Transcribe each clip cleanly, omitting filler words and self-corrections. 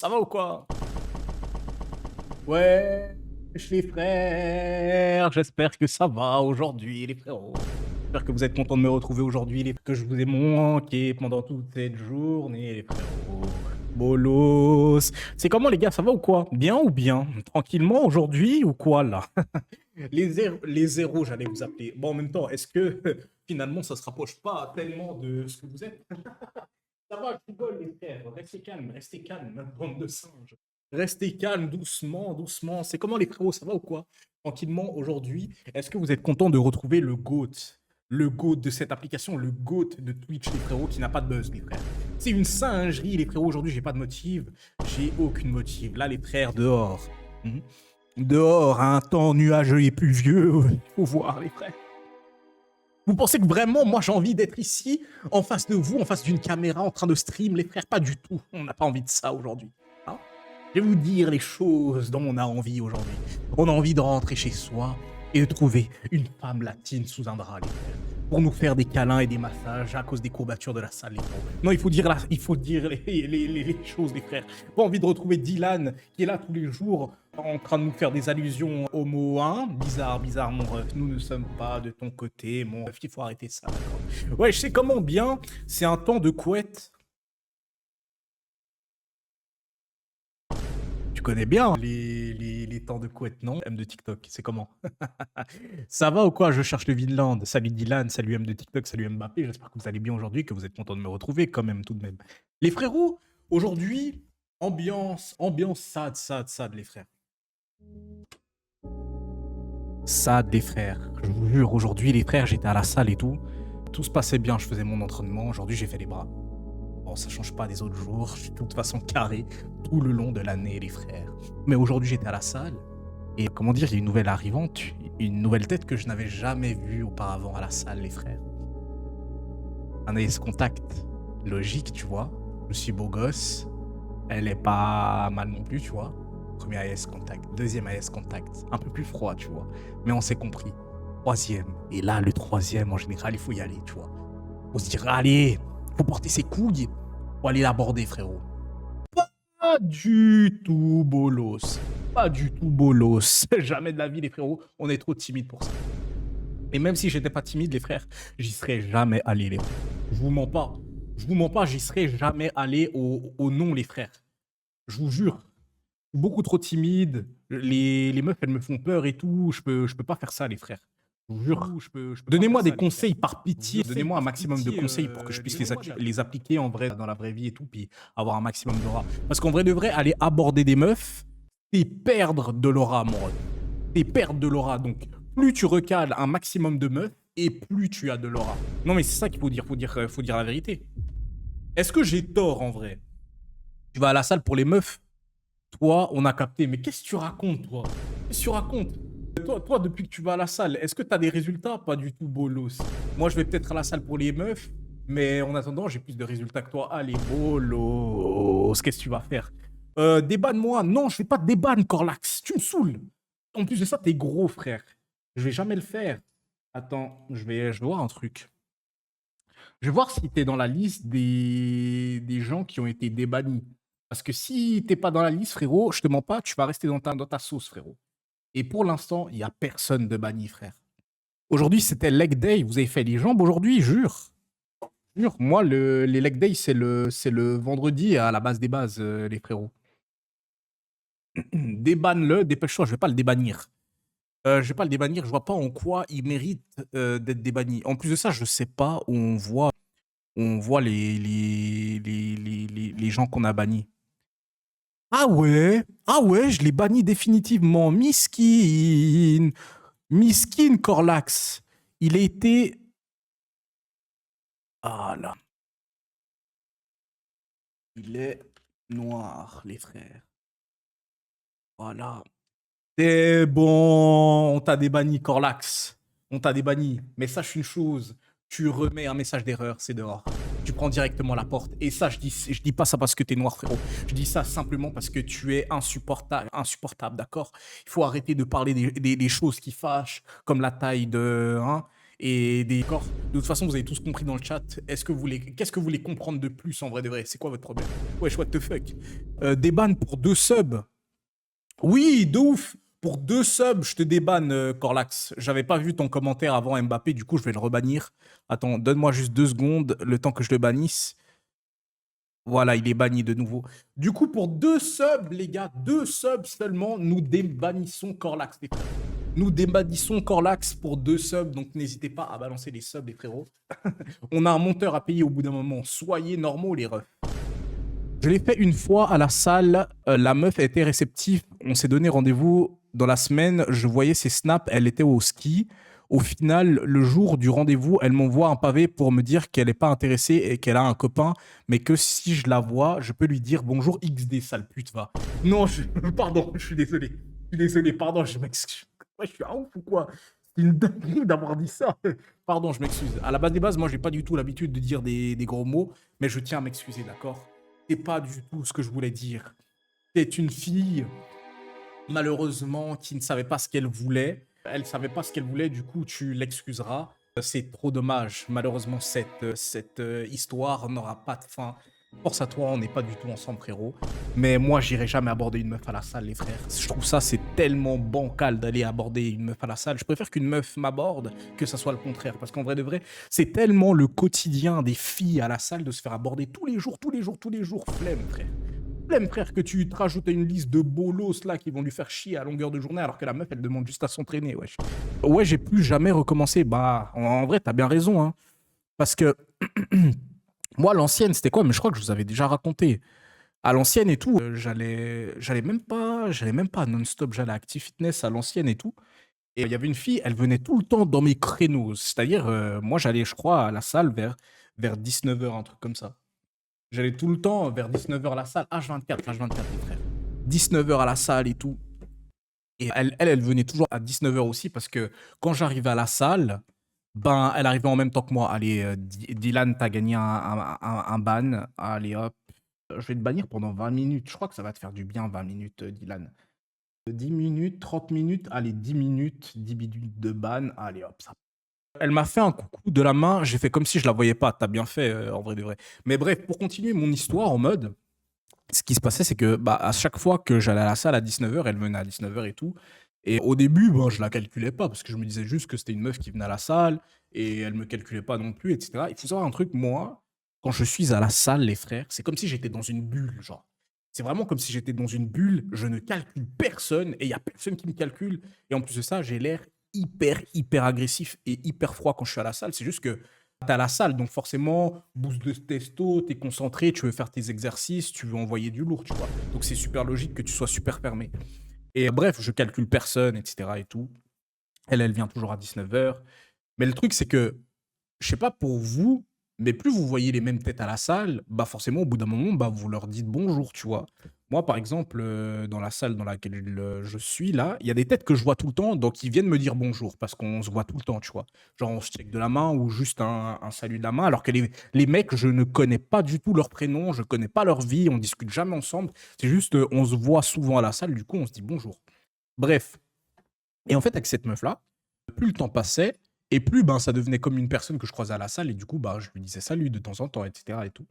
Ça va ou quoi? Ouais, les frères, j'espère que ça va aujourd'hui, les frérots. J'espère que vous êtes contents de me retrouver aujourd'hui, que je vous ai manqué pendant toute cette journée, les frérots. Bolos. C'est comment, les gars, ça va ou quoi? Bien ou bien? Tranquillement aujourd'hui ou quoi, là? Les zéros, j'allais vous appeler. Bon, en même temps, est-ce que finalement, ça se rapproche pas tellement de ce que vous êtes? Ça va, je rigole, les frères. Restez calmes, bande de singes. Restez calmes, doucement, doucement. C'est comment, les frérots, ça va ou quoi? Tranquillement, aujourd'hui, est-ce que vous êtes content de retrouver le GOAT? Le GOAT de cette application, le GOAT de Twitch, les frérots, qui n'a pas de buzz, les frères. C'est une singerie, les frérots. Aujourd'hui, j'ai pas de motive. J'ai aucune motive. Là, les frères, dehors. Mhm. Dehors, un temps nuageux et pluvieux. Il faut voir, les frères. Vous pensez que vraiment, moi, j'ai envie d'être ici, en face de vous, en face d'une caméra, en train de stream, les frères? Pas du tout. On n'a pas envie de ça aujourd'hui. Hein? Je vais vous dire les choses dont on a envie aujourd'hui. On a envie de rentrer chez soi et de trouver une femme latine sous un drap, les frères, pour nous faire des câlins et des massages à cause des courbatures de la salle, les frères. Non, il faut dire les choses, les frères. Pas envie de retrouver Dylan, qui est là tous les jours, en train de nous faire des allusions au mot 1. Bizarre, bizarre, mon ref. Nous ne sommes pas de ton côté, mon ref. Il faut arrêter ça, d'accord? Ouais, je sais comment bien. C'est un temps de couette. Tu connais bien les temps de couette, non? M de TikTok, c'est comment? Ça va ou quoi? Je cherche le Vinland. Salut Dylan, salut M de TikTok, salut Mbappé. J'espère que vous allez bien aujourd'hui, que vous êtes contents de me retrouver quand même, tout de même. Les frérots, aujourd'hui, ambiance sad, sad, sad, les frères. Sad, les frères. Je vous jure, aujourd'hui, les frères, j'étais à la salle et tout. Tout se passait bien, je faisais mon entraînement. Aujourd'hui, j'ai fait les bras. Bon, ça change pas des autres jours. Je suis de toute façon carré tout le long de l'année, les frères. Mais aujourd'hui, j'étais à la salle. Et comment dire, il y a une nouvelle arrivante, une nouvelle tête que je n'avais jamais vue auparavant à la salle, les frères. Un AS Contact, logique, tu vois. Je suis beau gosse. Elle est pas mal non plus, tu vois. Premier AS Contact, deuxième AS Contact, un peu plus froid, tu vois. Mais on s'est compris. Troisième. Et là, le troisième, en général, il faut y aller, tu vois. On se dira, allez, faut porter ses couilles pour aller l'aborder, frérot. Pas du tout bolos. Pas du tout bolos. Jamais de la vie, les frérots. On est trop timide pour ça. Et même si j'étais pas timide, les frères, j'y serais jamais allé, les frères. Je vous mens pas. Je vous mens pas, j'y serais jamais allé au nom, les frères. Je vous jure. Je suis beaucoup trop timide. Les meufs, elles me font peur et tout. Je peux pas faire ça, les frères. Je vous jure. Donnez-moi des conseils par pitié. Donnez-moi un maximum de conseils pour que je puisse les appliquer en vrai, dans la vraie vie et tout, puis avoir un maximum d'aura. Parce qu'en vrai de vrai, aller aborder des meufs, c'est perdre de l'aura, mon ref. C'est perdre de l'aura. Donc, plus tu recales un maximum de meufs, et plus tu as de l'aura. Non, mais c'est ça qu'il faut dire. Faut dire la vérité. Est-ce que j'ai tort, en vrai? Tu vas à la salle pour les meufs? Toi, on a capté. Mais qu'est-ce que tu racontes, toi? Qu'est-ce que tu racontes? Toi, depuis que tu vas à la salle, est-ce que tu as des résultats? Pas du tout, bolos. Moi, je vais peut-être à la salle pour les meufs, mais en attendant, j'ai plus de résultats que toi. Allez, bolos, qu'est-ce que tu vas faire? Débanne-moi. Non, je vais pas te débanne, Corlax. Tu me saoules. En plus de ça, t'es gros, frère. Je vais jamais le faire. Attends, je vais voir un truc. Je vais voir si t'es dans la liste des gens qui ont été débannis. Parce que si t'es pas dans la liste, frérot, je te mens pas, tu vas rester dans ta sauce, frérot. Et pour l'instant, il n'y a personne de banni, frère. Aujourd'hui, c'était leg day. Vous avez fait les jambes aujourd'hui, jure. Jure. Moi, les leg day, c'est le vendredi à la base des bases, les frérots. Débanne-le, dépêche-toi, je vais pas le débannir. Je vais pas le débannir, je vois pas en quoi il mérite d'être débanni. En plus de ça, je sais pas où on voit les gens qu'on a bannis. Ah ouais, je l'ai banni définitivement. Miskin. Miskin Corlax. Il a été. Ah là. Il est noir, les frères. Voilà. C'est bon. On t'a débanni, Corlax. On t'a débanni. Mais sache une chose. Tu remets un message d'erreur, c'est dehors. Tu prends directement la porte. Et ça, je dis pas ça parce que t'es noir, frérot. Je dis ça simplement parce que tu es insupportable, d'accord? Il faut arrêter de parler des choses qui fâchent, comme la taille de... Hein, et des corps. De toute façon, vous avez tous compris dans le chat. Qu'est-ce que vous voulez comprendre de plus en vrai de vrai? C'est quoi votre problème? Wesh, what the fuck? Des bans pour 2 subs. Oui, de ouf. Pour 2 subs, je te débanne, Corlax. J'avais pas vu ton commentaire avant Mbappé, du coup, je vais le rebannir. Attends, donne-moi juste 2 secondes, le temps que je le bannisse. Voilà, il est banni de nouveau. Du coup, pour 2 subs, les gars, 2 subs seulement, nous débannissons Corlax, les frères. Nous débannissons Corlax pour 2 subs, donc n'hésitez pas à balancer les subs, les frérots. On a un monteur à payer au bout d'un moment. Soyez normaux, les refs. Je l'ai fait une fois à la salle. La meuf était réceptive. On s'est donné rendez-vous dans la semaine. Je voyais ses snaps. Elle était au ski. Au final, le jour du rendez-vous, elle m'envoie un pavé pour me dire qu'elle n'est pas intéressée et qu'elle a un copain, mais que si je la vois, je peux lui dire bonjour XD, sale pute, va. Non, pardon, je suis désolé. Je suis désolé, pardon, je m'excuse. Ouais, je suis un ouf ou quoi? C'est une dinguerie d'avoir dit ça. Pardon, je m'excuse. À la base des bases, moi, j'ai pas du tout l'habitude de dire des gros mots, mais je tiens à m'excuser, d'accord? C'est pas du tout ce que je voulais dire. C'est une fille, malheureusement, qui ne savait pas ce qu'elle voulait. Elle savait pas ce qu'elle voulait, du coup, tu l'excuseras. C'est trop dommage. Malheureusement, cette histoire n'aura pas de fin. Force à toi, on n'est pas du tout ensemble, frérot. Mais moi, j'irai jamais aborder une meuf à la salle, les frères. Je trouve ça, c'est tellement bancal d'aller aborder une meuf à la salle. Je préfère qu'une meuf m'aborde que ça soit le contraire. Parce qu'en vrai de vrai, c'est tellement le quotidien des filles à la salle de se faire aborder tous les jours, tous les jours, tous les jours. Flemme, frère. Flemme, frère, que tu te rajoutes à une liste de bolos là qui vont lui faire chier à longueur de journée alors que la meuf, elle demande juste à s'entraîner, wesh. Ouais, j'ai plus jamais recommencé. Bah, en vrai, t'as bien raison, hein. Parce que moi, l'ancienne, c'était quoi? Mais je crois que je vous avais déjà raconté. À l'ancienne et tout, j'allais même pas non-stop, j'allais à Active Fitness à l'ancienne et tout. Et il y avait une fille, elle venait tout le temps dans mes créneaux. C'est-à-dire, moi, j'allais, je crois, à la salle vers 19h, un truc comme ça. J'allais tout le temps vers 19h à la salle, H24, les frères. 19h à la salle et tout. Et elle venait toujours à 19h aussi parce que quand j'arrivais à la salle, ben, elle arrivait en même temps que moi. Allez, Dylan, t'as gagné un ban. Allez, hop. Je vais te bannir pendant 20 minutes. Je crois que ça va te faire du bien, 20 minutes, Dylan. 10 minutes, 30 minutes, allez, 10 minutes, 10 minutes de ban. Allez, hop, ça. Elle m'a fait un coucou de la main. J'ai fait comme si je la voyais pas. T'as bien fait, en vrai de vrai. Mais bref, pour continuer mon histoire en mode, ce qui se passait, c'est que bah, à chaque fois que j'allais à la salle à 19h, elle venait à 19h et tout. Et au début, ben, je la calculais pas parce que je me disais juste que c'était une meuf qui venait à la salle et elle me calculait pas non plus, etc. Il faut savoir un truc, moi, quand je suis à la salle, les frères, c'est comme si j'étais dans une bulle, genre. C'est vraiment comme si j'étais dans une bulle, je ne calcule personne et il y a personne qui me calcule. Et en plus de ça, j'ai l'air hyper agressif et hyper froid quand je suis à la salle. C'est juste que t'es à la salle, donc forcément, boost de testo, t'es concentré, tu veux faire tes exercices, tu veux envoyer du lourd, tu vois. Donc c'est super logique que tu sois super fermé. Et bref, je calcule personne, etc. et tout. Elle vient toujours à 19h. Mais le truc, c'est que, je sais pas pour vous, mais plus vous voyez les mêmes têtes à la salle, bah forcément, au bout d'un moment, bah vous leur dites bonjour, tu vois. Moi, par exemple, dans la salle dans laquelle je suis là, il y a des têtes que je vois tout le temps, donc ils viennent me dire bonjour parce qu'on se voit tout le temps, tu vois. Genre, on se check de la main ou juste un salut de la main, alors que les mecs, je ne connais pas du tout leur prénom, je connais pas leur vie, on discute jamais ensemble. C'est juste, on se voit souvent à la salle, du coup, on se dit bonjour. Bref. Et en fait, avec cette meuf-là, plus le temps passait, et plus ben, ça devenait comme une personne que je croisais à la salle, et du coup, bah, je lui disais salut de temps en temps, etc. et tout.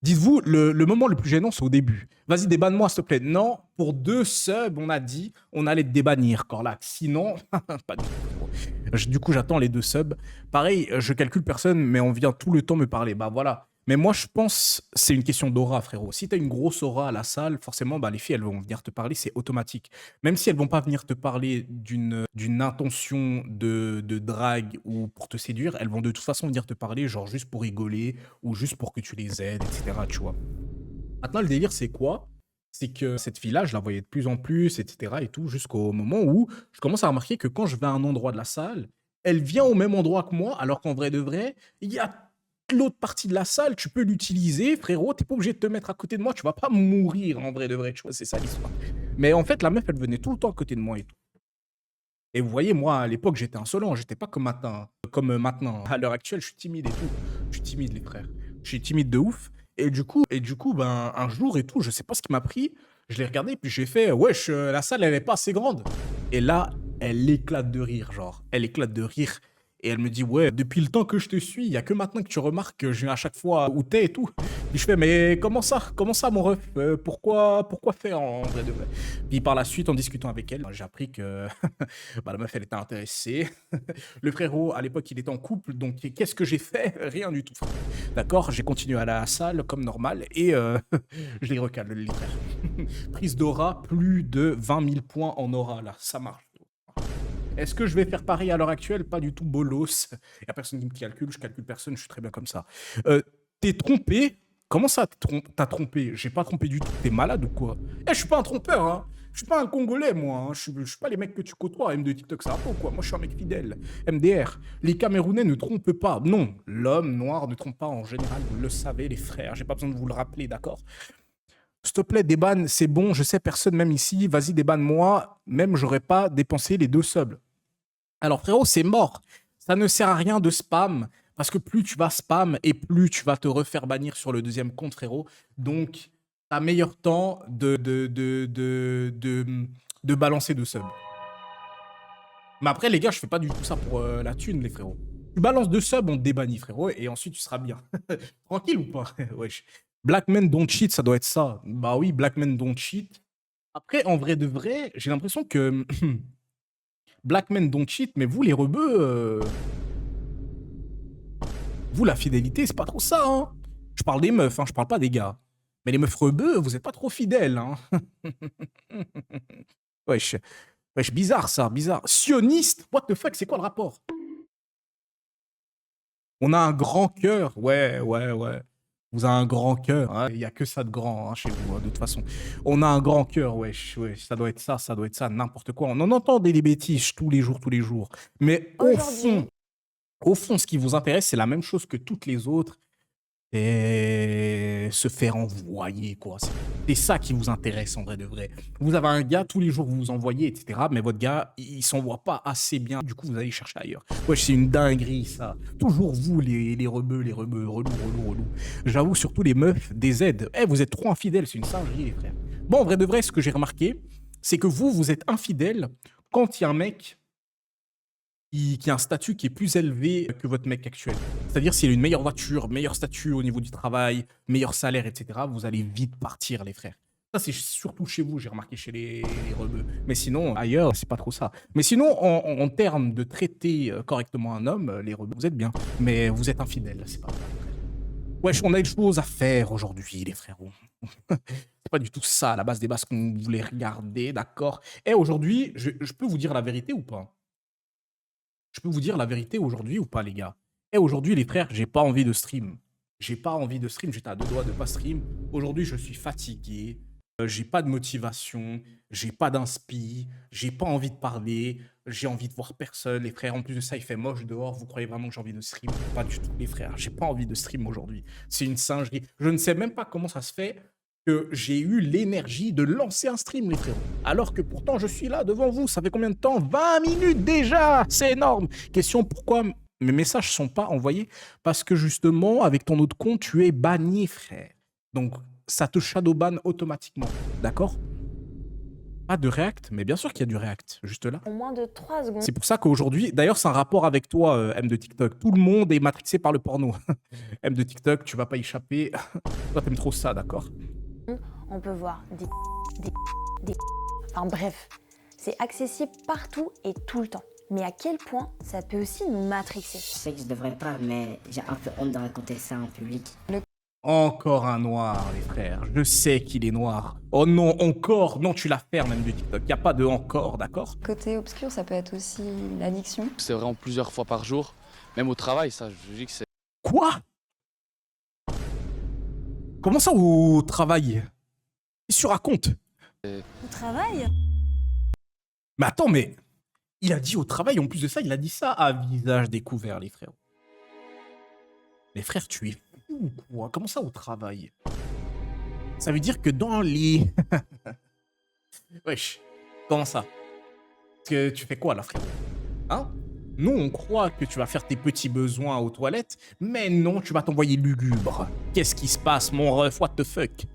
Dites-vous, le moment le plus gênant, c'est au début. Vas-y, débanne-moi, s'il te plaît. Non, pour 2 subs, on a dit, on allait te débannir, Corlax. Sinon, pas du tout. Du coup, j'attends les 2 subs. Pareil, je calcule personne, mais on vient tout le temps me parler. Bah voilà. Mais moi, je pense c'est une question d'aura, frérot. Si tu as une grosse aura à la salle, forcément, bah, les filles, elles vont venir te parler, c'est automatique. Même si elles vont pas venir te parler d'une intention de drague ou pour te séduire, elles vont de toute façon venir te parler, genre juste pour rigoler ou juste pour que tu les aides, etc. Tu vois. Maintenant, le délire, c'est quoi? C'est que cette fille-là, je la voyais de plus en plus, etc. et tout, jusqu'au moment où je commence à remarquer que quand je vais à un endroit de la salle, elle vient au même endroit que moi, alors qu'en vrai de vrai, il y a l'autre partie de la salle, tu peux l'utiliser, frérot, t'es pas obligé de te mettre à côté de moi, tu vas pas mourir en vrai de vrai, tu vois, c'est ça l'histoire. Mais en fait, la meuf, elle venait tout le temps à côté de moi et tout. Et vous voyez, moi, à l'époque, j'étais insolent, j'étais pas comme maintenant. Comme maintenant. À l'heure actuelle, je suis timide et tout. Je suis timide, les frères. Je suis timide de ouf. Et du coup, ben, un jour et tout, je sais pas ce qui m'a pris. Je l'ai regardé, puis j'ai fait, wesh, la salle, elle est pas assez grande. Et là, elle éclate de rire, genre. Elle éclate de rire. Et elle me dit, ouais, depuis le temps que je te suis, il y a que maintenant que tu remarques que je viens à chaque fois où t'es et tout. Puis je fais, mais comment ça? Comment ça, mon ref? Pourquoi faire en vrai de vrai? Puis par la suite, en discutant avec elle, j'ai appris que bah, la meuf, elle était intéressée. Le frérot, à l'époque, il était en couple, donc qu'est-ce que j'ai fait? Rien du tout. D'accord? J'ai continué à la salle comme normal et je les recale, les frères. Prise d'aura, plus de 20 000 points en aura, là, ça marche. Est-ce que je vais faire pareil à l'heure actuelle? Pas du tout, bolos. Il n'y a personne qui me calcule, je calcule personne, je suis très bien comme ça. T'es trompé? Comment ça, t'as trompé? J'ai pas trompé du tout. T'es malade ou quoi? Eh, je suis pas un trompeur, hein. Je suis pas un Congolais, moi. Hein. Je suis pas les mecs que tu côtoies. M de TikTok, ça va pas ou quoi? Moi, je suis un mec fidèle. MDR. Les Camerounais ne trompent pas. Non, l'homme noir ne trompe pas en général. Vous le savez, les frères. J'ai pas besoin de vous le rappeler, d'accord? S'il te plaît, débanne, c'est bon. Je sais personne, même ici. Vas-y, débanne-moi. Même, j'aurais pas dépensé les 2 subs. Alors frérot, c'est mort. Ça ne sert à rien de spam, parce que plus tu vas spam et plus tu vas te refaire bannir sur le deuxième compte, frérot. Donc, t'as meilleur temps de balancer 2 subs. Mais après, les gars, je fais pas du tout ça pour la thune, les frérots. Tu balances 2 subs, on te débannit, frérot, et ensuite tu seras bien. Tranquille ou pas? Wesh. Black men don't cheat, ça doit être ça. Bah oui, black men don't cheat. Après, en vrai de vrai, j'ai l'impression que... Black men don't cheat, mais vous, les rebeux, vous, la fidélité, c'est pas trop ça, hein. Je parle des meufs, hein, je parle pas des gars. Mais les meufs rebeux, vous êtes pas trop fidèles, hein. Wesh. Wesh, bizarre ça, bizarre. Sioniste, what the fuck, c'est quoi le rapport? On a un grand cœur. Ouais, ouais, ouais. Vous avez un grand cœur. Hein. Il n'y a que ça de grand hein, chez vous, hein, de toute façon. On a un grand cœur, wesh, wesh. Ça doit être ça, n'importe quoi. On en entend des bêtises tous les jours, tous les jours. Mais au fond, ce qui vous intéresse, c'est la même chose que toutes les autres. Et se faire envoyer, quoi. C'est ça qui vous intéresse en vrai de vrai. Vous avez un gars, tous les jours vous vous envoyez, etc. Mais votre gars, il s'envoie pas assez bien. Du coup, vous allez chercher ailleurs. Wesh, c'est une dinguerie, ça. Toujours vous, les rebeux, relous. J'avoue, surtout les meufs, des aides. Eh, vous êtes trop infidèles, c'est une singerie, les frères. Bon, en vrai de vrai, ce que j'ai remarqué, c'est que vous êtes infidèles quand il y a un mec qui a un statut qui est plus élevé que votre mec actuel. C'est-à-dire s'il a une meilleure voiture, meilleur statut au niveau du travail, meilleur salaire, etc., vous allez vite partir, les frères. Ça, c'est surtout chez vous, j'ai remarqué chez les rebeux. Mais sinon, ailleurs, c'est pas trop ça. Mais sinon, en termes de traiter correctement un homme, les rebeux, vous êtes bien. Mais vous êtes infidèles, c'est pas vrai. Wesh, on a des choses à faire aujourd'hui, les frérots. C'est pas du tout ça, à la base des bases qu'on voulait regarder, d'accord? Et aujourd'hui, je peux vous dire la vérité ou pas? Je peux vous dire la vérité aujourd'hui ou pas, les gars? Et aujourd'hui, les frères, j'ai pas envie de stream. J'ai pas envie de stream, j'étais à 2 doigts de pas stream. Aujourd'hui, je suis fatigué, j'ai pas de motivation, j'ai pas d'inspi, j'ai pas envie de parler, j'ai envie de voir personne. Les frères, en plus de ça, il fait moche dehors. Vous croyez vraiment que j'ai envie de stream? Pas du tout, les frères. J'ai pas envie de stream aujourd'hui. C'est une singerie. Je ne sais même pas comment ça se fait que j'ai eu l'énergie de lancer un stream, les frérots. Alors que pourtant, je suis là devant vous. Ça fait combien de temps? 20 minutes déjà. C'est énorme. Question, pourquoi mes messages sont pas envoyés? Parce que justement, avec ton autre compte, tu es banni, frère. Donc, ça te shadowban automatiquement. D'accord? Pas de React, mais bien sûr qu'il y a du React, juste là. En moins de 3 secondes. C'est pour ça qu'aujourd'hui, d'ailleurs, c'est un rapport avec toi, M de TikTok. Tout le monde est matrixé par le porno. M de TikTok, tu vas pas échapper. Toi, t'aimes trop ça, d'accord? On peut voir des... Enfin bref, c'est accessible partout et tout le temps. Mais à quel point ça peut aussi nous matrixer? Je sais que je devrais pas, mais j'ai un peu honte de raconter ça en public. Encore un noir, les frères. Je sais qu'il est noir. Oh non, encore. Non, tu la fermes, même de TikTok. Il n'y a pas de encore, d'accord? Côté obscur, ça peut être aussi l'addiction. C'est vraiment plusieurs fois par jour, même au travail, ça, je dis que c'est... Quoi? Comment ça au travail? Qu'est-ce que tu racontes? Au travail? Mais attends, mais il a dit au travail, en plus de ça, il a dit ça à visage découvert, les frères. Les frères, tu es fou ou quoi? Comment ça au travail? Ça veut dire que dans les... Wesh, comment ça? Parce que tu fais quoi là, frérot? Hein? Nous, on croit que tu vas faire tes petits besoins aux toilettes, mais non, tu vas t'envoyer lugubre. Qu'est-ce qui se passe, mon ref? What the fuck?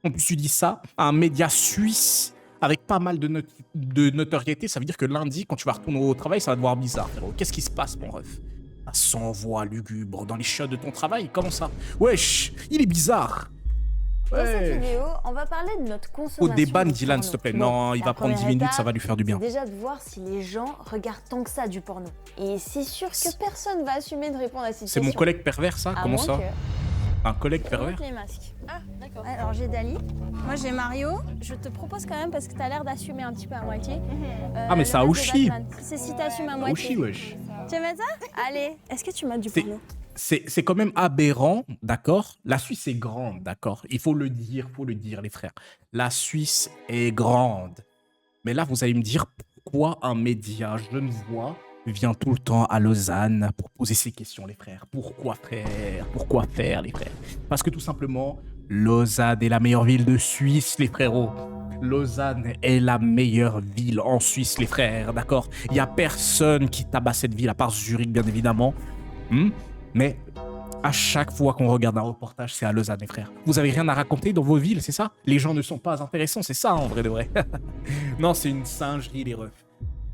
En plus, tu dis ça à un média suisse, avec pas mal de notoriété, ça veut dire que lundi, quand tu vas retourner au travail, ça va te voir bizarre, frérot. Qu'est-ce qui se passe, mon ref? Ça s'envoie lugubre dans les chiottes de ton travail, comment ça? Wesh, il est bizarre. Dans cette Ouais. vidéo, on va parler de notre consommation. Faut débanne de Dylan, porno. s'il te plaît. Bon, Non, il la va prendre 10 première minutes, étape, ça va lui faire du bien. C'est déjà de voir si les gens regardent tant que ça du porno. Et c'est sûr que personne va assumer de répondre à cette C'est question. mon collègue pervers, ça? À Comment moins ça? que- Un collègue pervers? Les masques. Ah, d'accord. Alors j'ai Dali. Moi j'ai Mario. Je te propose quand même parce que t'as l'air d'assumer un petit peu à moitié. Ah, mais ça a Oushi. C'est si t'assumes à moitié. Ouchi, wesh. Tu veux mettre ça? Allez. Est-ce que tu m'as du C'est- porno? C'est quand même aberrant, d'accord? La Suisse est grande, d'accord? Il faut le dire, les frères. La Suisse est grande. Mais là, vous allez me dire pourquoi un média genevois vient tout le temps à Lausanne pour poser ces questions, les frères. Pourquoi faire? Pourquoi faire, les frères? Parce que tout simplement, Lausanne est la meilleure ville de Suisse, les frérots. Lausanne est la meilleure ville en Suisse, les frères, d'accord? Il n'y a personne qui tabasse cette ville, à part Zurich, bien évidemment. Mais à chaque fois qu'on regarde un reportage, c'est à Lausanne, les frères. Vous avez rien à raconter dans vos villes, c'est ça? Les gens ne sont pas intéressants, c'est ça, en vrai de vrai. Non, c'est une singerie, les refs.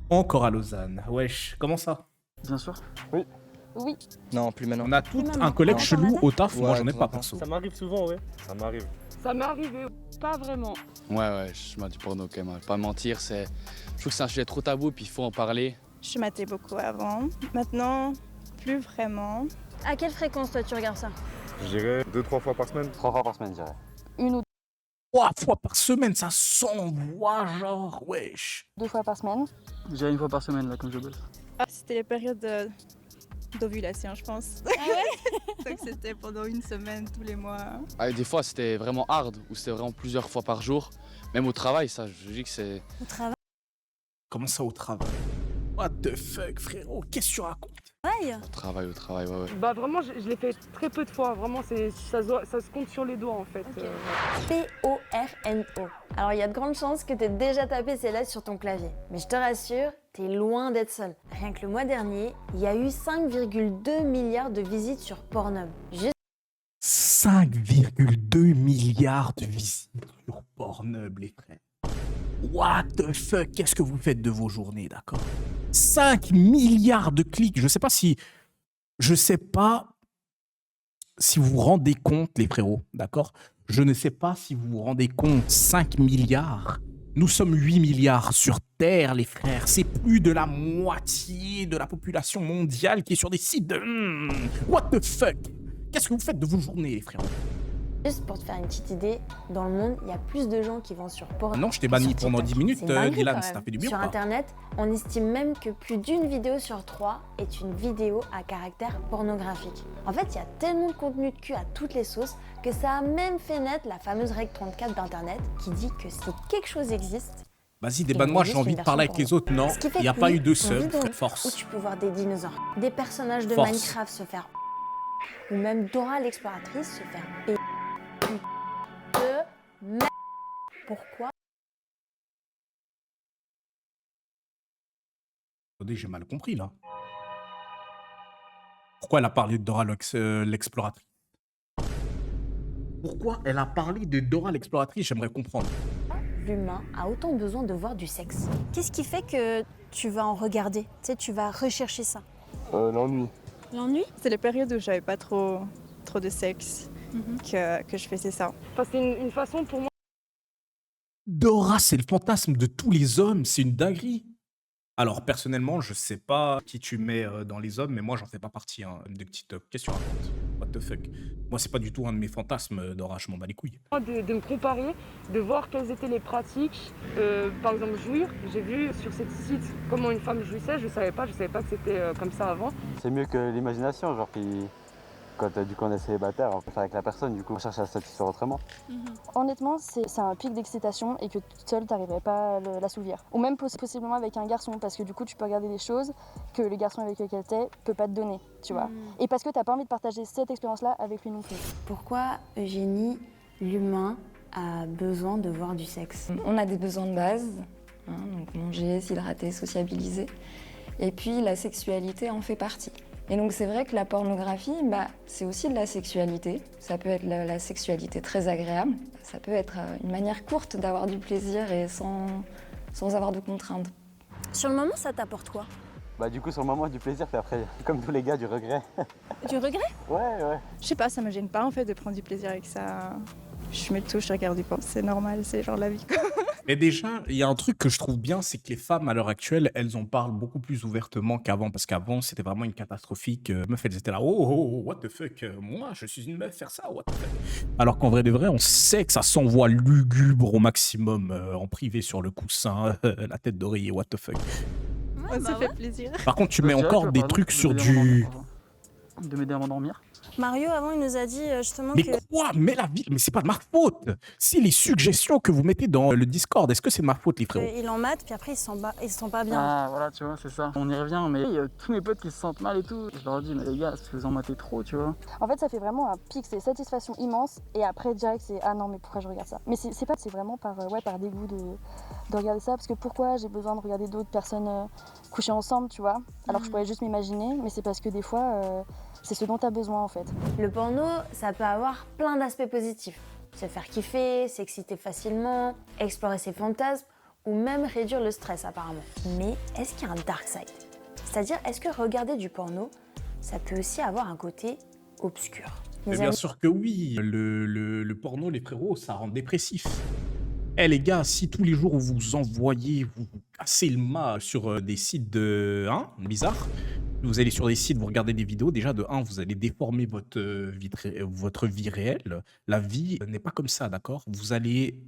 Encore à Lausanne. Wesh, comment ça? Bien sûr. Oui. Non, plus maintenant. On a tout Même un collègue en chelou Canada au taf, moi Ouais, j'en ai de temps pas en temps. perso. Ça m'arrive souvent, ouais. Ça m'arrive. Ça m'est arrivé, pas vraiment. Ouais, je mets du porno quand même. Pas mentir, je trouve que c'est un sujet trop tabou, puis il faut en parler. Je matais beaucoup avant. Maintenant, plus vraiment. À quelle fréquence toi tu regardes ça? Je dirais 2-3 fois par semaine. 3 fois par semaine, je dirais. Une ou 3 fois par semaine, ça s'envoie, genre, wesh. 2 fois par semaine. Je dirais 1 fois par semaine, là, quand je bosse. Ah, c'était les périodes d'ovulation, je pense. Donc c'était pendant une semaine, tous les mois. Ah, et des fois, c'était vraiment hard, ou c'était vraiment plusieurs fois par jour. Même au travail, ça, je dis que c'est... Au travail? Comment ça au travail? What the fuck, frérot? Qu'est-ce que tu racontes? Au travail, ouais. Bah vraiment, je l'ai fait très peu de fois. Vraiment, ça se compte sur les doigts en fait. P-O-R-N-O. Alors il y a de grandes chances que t'aies déjà tapé ces lettres sur ton clavier. Mais je te rassure, t'es loin d'être seul. Rien que le mois dernier, il y a eu 5,2 milliards de visites sur Pornhub. Juste 5,2 milliards de visites sur Pornhub, les frères. What the fuck? Qu'est-ce que vous faites de vos journées, d'accord? 5 milliards de clics. Je sais pas si vous vous rendez compte, les frérots, d'accord? Je ne sais pas si vous vous rendez compte. 5 milliards. Nous sommes 8 milliards sur Terre, les frères. C'est plus de la moitié de la population mondiale qui est sur des sites de... What the fuck? Qu'est-ce que vous faites de vos journées, les frérots? Juste pour te faire une petite idée, dans le monde, il y a plus de gens qui vont sur Pornhub. Non, je t'ai que banni sur pendant TikTok. 10 minutes, C'est une dinguerie, Dylan, quand ça même. t'a fait du bien Sur ou pas? Internet, on estime même que plus d'une vidéo sur 3 est une vidéo à caractère pornographique. En fait, il y a tellement de contenu de cul à toutes les sauces que ça a même fait naître la fameuse règle 34 d'Internet qui dit que si quelque chose existe, Vas-y, débanne-moi, j'ai envie de parler avec les autres. Non, ce qui fait il n'y a que pas oui, eu de une sub, vidéo frère, où force. tu peux voir des dinosaures, des personnages de Force. Minecraft se faire ou même Dora l'exploratrice se faire de merde. Pourquoi? Attendez, j'ai mal compris, là. Pourquoi elle a parlé de Dora l'exploratrice? Pourquoi elle a parlé de Dora l'exploratrice? J'aimerais comprendre. L'humain a autant besoin de voir du sexe. Qu'est-ce qui fait que tu vas en regarder? Tu sais, tu vas rechercher ça. L'ennui. L'ennui? C'est les périodes où j'avais pas trop de sexe que je faisais ça. Enfin, c'est une façon pour moi. Dora, c'est le fantasme de tous les hommes, c'est une dinguerie. Alors, personnellement, je sais pas qui tu mets dans les hommes, mais moi, j'en fais pas partie, hein, de petite question raconte. What the fuck? Moi, c'est pas du tout un de mes fantasmes, Dora, je m'en bats les couilles. De me comparer, de voir quelles étaient les pratiques. Par exemple, jouir. J'ai vu sur cette site comment une femme jouissait. Je savais pas que c'était comme ça avant. C'est mieux que l'imagination, genre, quand du coup on est célibataire, on peut faire avec la personne, du coup on cherche à se satisfaire autrement. Honnêtement, c'est un pic d'excitation et que toute seule, t'arriverais pas à l'assouvir. Ou même possiblement avec un garçon, parce que du coup, tu peux regarder des choses que le garçon avec lequel t'es peut pas te donner, tu vois. Et parce que t'as pas envie de partager cette expérience-là avec lui non plus. Pourquoi, Eugénie, l'humain a besoin de voir du sexe? On a des besoins de base, hein, donc manger, s'hydrater, sociabiliser. Et puis la sexualité en fait partie. Et donc c'est vrai que la pornographie, c'est aussi de la sexualité. Ça peut être la sexualité très agréable. Ça peut être une manière courte d'avoir du plaisir et sans avoir de contraintes. Sur le moment, ça t'apporte quoi? Bah du coup sur le moment du plaisir, puis après, comme tous les gars, du regret. Du regret? Ouais. Je sais pas, ça me gêne pas en fait de prendre du plaisir avec ça. Je mets tout, je regarde du porn, c'est normal, c'est genre la vie. Mais déjà, il y a un truc que je trouve bien, c'est que les femmes à l'heure actuelle, elles en parlent beaucoup plus ouvertement qu'avant. Parce qu'avant, c'était vraiment une catastrophique. Meuf, elles étaient là, oh, what the fuck, moi, je suis une meuf, faire ça, what the fuck. Alors qu'en vrai de vrai, on sait que ça s'envoie lugubre au maximum en privé sur le coussin, la tête d'oreiller, what the fuck. Ouais, ça fait plaisir. Par contre, tu mets encore des trucs sur du. De m'aider à m'endormir. Mario, avant, il nous a dit justement Mais que... quoi? Mais la vie, mais c'est pas de ma faute. Si les suggestions que vous mettez dans le Discord, est-ce que c'est de ma faute, les frérots? Il en mate, puis après, il se sent pas bien. Ah voilà, tu vois, c'est ça. On y revient, mais il y a tous mes potes qui se sentent mal et tout. Je leur dis, mais les gars, vous en matez trop, tu vois. En fait, ça fait vraiment un pic, c'est satisfaction immense. Et après, direct, c'est ah non, mais pourquoi je regarde ça? Mais c'est vraiment par dégoût de regarder ça. Parce que pourquoi j'ai besoin de regarder d'autres personnes coucher ensemble, tu vois? Alors que je pourrais juste m'imaginer, mais c'est parce que des fois, c'est ce dont tu as besoin en fait. Le porno, ça peut avoir plein d'aspects positifs. Se faire kiffer, s'exciter facilement, explorer ses fantasmes ou même réduire le stress apparemment. Mais est-ce qu'il y a un dark side? C'est-à-dire, est-ce que regarder du porno, ça peut aussi avoir un côté obscur? Mais bien sûr que oui. Le porno, les frérots, ça rend dépressif. Eh les gars, si tous les jours vous envoyez, vous cassez le mât sur des sites bizarres, vous allez sur des sites, vous regardez des vidéos, déjà de 1, vous allez déformer votre vie réelle. La vie n'est pas comme ça, d'accord? Vous allez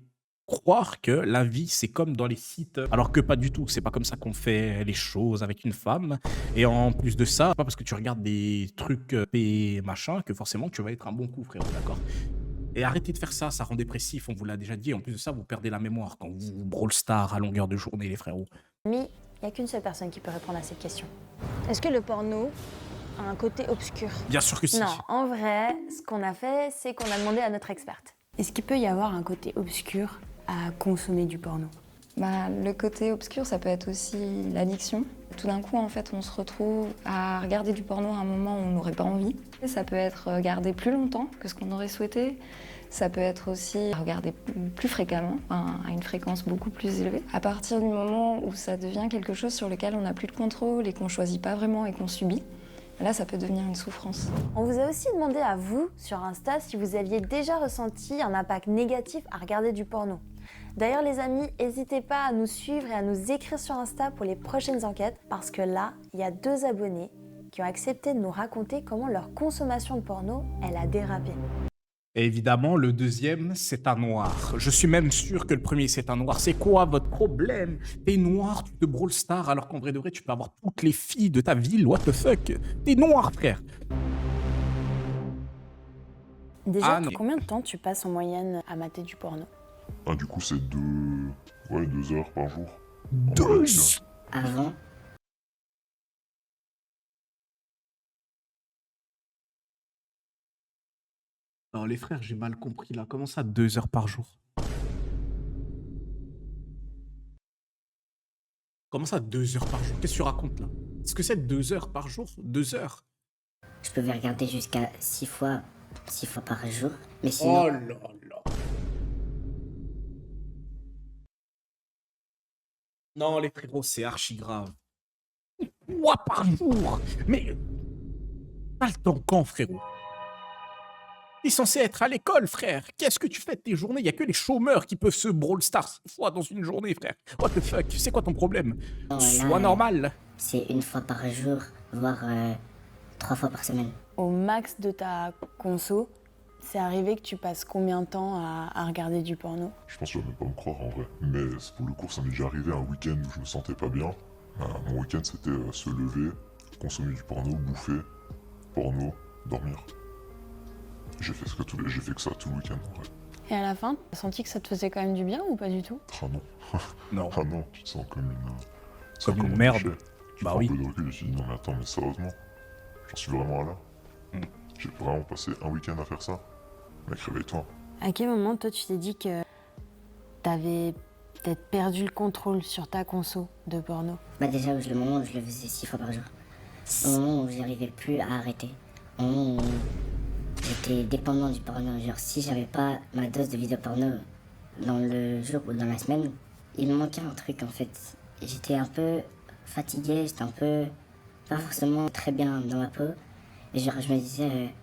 croire que la vie, c'est comme dans les sites, alors que pas du tout. C'est pas comme ça qu'on fait les choses avec une femme. Et en plus de ça, pas parce que tu regardes des trucs et machin que forcément tu vas être un bon coup, frérot, d'accord? Et arrêtez de faire ça, ça rend dépressif, on vous l'a déjà dit. En plus de ça, vous perdez la mémoire quand vous Brawl Stars à longueur de journée, les frérots. Mais il n'y a qu'une seule personne qui peut répondre à cette question. Est-ce que le porno a un côté obscur? Bien sûr que si. Non, en vrai, ce qu'on a fait, c'est qu'on a demandé à notre experte. Est-ce qu'il peut y avoir un côté obscur à consommer du porno? Le côté obscur, ça peut être aussi l'addiction. Tout d'un coup, en fait, on se retrouve à regarder du porno à un moment où on n'aurait pas envie. Ça peut être regarder plus longtemps que ce qu'on aurait souhaité. Ça peut être aussi regarder plus fréquemment, à une fréquence beaucoup plus élevée. À partir du moment où ça devient quelque chose sur lequel on n'a plus de contrôle et qu'on ne choisit pas vraiment et qu'on subit, là, ça peut devenir une souffrance. On vous a aussi demandé à vous, sur Insta, si vous aviez déjà ressenti un impact négatif à regarder du porno. D'ailleurs, les amis, n'hésitez pas à nous suivre et à nous écrire sur Insta pour les prochaines enquêtes, parce que là, il y a 2 abonnés qui ont accepté de nous raconter comment leur consommation de porno, elle a dérapé. Et évidemment, le deuxième, c'est un noir. Je suis même sûr que le premier, c'est un noir. C'est quoi votre problème? T'es noir, tu te Brawl Stars, alors qu'en vrai de vrai, tu peux avoir toutes les filles de ta ville. What the fuck? T'es noir, frère. Déjà, combien de temps tu passes en moyenne à mater du porno? Du coup, c'est 2 heures par jour. 2 Avant, Non, les frères, j'ai mal compris là. Comment ça, 2 heures par jour? Comment ça, 2 heures par jour? Qu'est-ce que tu racontes là? Est-ce que c'est 2 heures par jour? 2 heures? je pouvais regarder jusqu'à 6 fois par jour. Mais sinon, Oh là là. Non, les frérots, c'est archi grave. Quoi par jour? Mais t'as le temps quand, frérot? T'es censé être à l'école, frère. Qu'est-ce que tu fais de tes journées? Il y a que les chômeurs qui peuvent se Brawl Stars 6 fois dans une journée, frère. What the fuck? C'est quoi ton problème? non, Sois là, normal. c'est 1 fois par jour, voire 3 fois par semaine. Au max de ta conso, c'est arrivé que tu passes combien de temps à regarder du porno? Je pense que tu vas même pas me croire en vrai. Mais pour le coup, ça m'est déjà arrivé un week-end où je me sentais pas bien. Mon week-end, c'était se lever, consommer du porno, bouffer, porno, dormir. J'ai fait que ça tout le week-end en vrai. Et à la fin, t'as senti que ça te faisait quand même du bien ou pas du tout? Ah non. Non. Ah non, tu te sens comme Comme une un merde. déchet. Tu Bah prends oui. un peu de recul et tu te dis non mais attends, mais sérieusement, j'en suis vraiment là. J'ai vraiment passé un week-end à faire ça. Mec, réveille-toi. À quel moment, toi, tu t'es dit que t'avais peut-être perdu le contrôle sur ta conso de porno? Déjà, le moment où je le faisais 6 fois par jour. au moment où j'arrivais plus à arrêter. Au moment où j'étais dépendant du porno. Genre, si j'avais pas ma dose de vidéos porno dans le jour ou dans la semaine, il me manquait un truc en fait. J'étais un peu fatigué, j'étais un peu pas forcément très bien dans ma peau. Et genre, je me disais,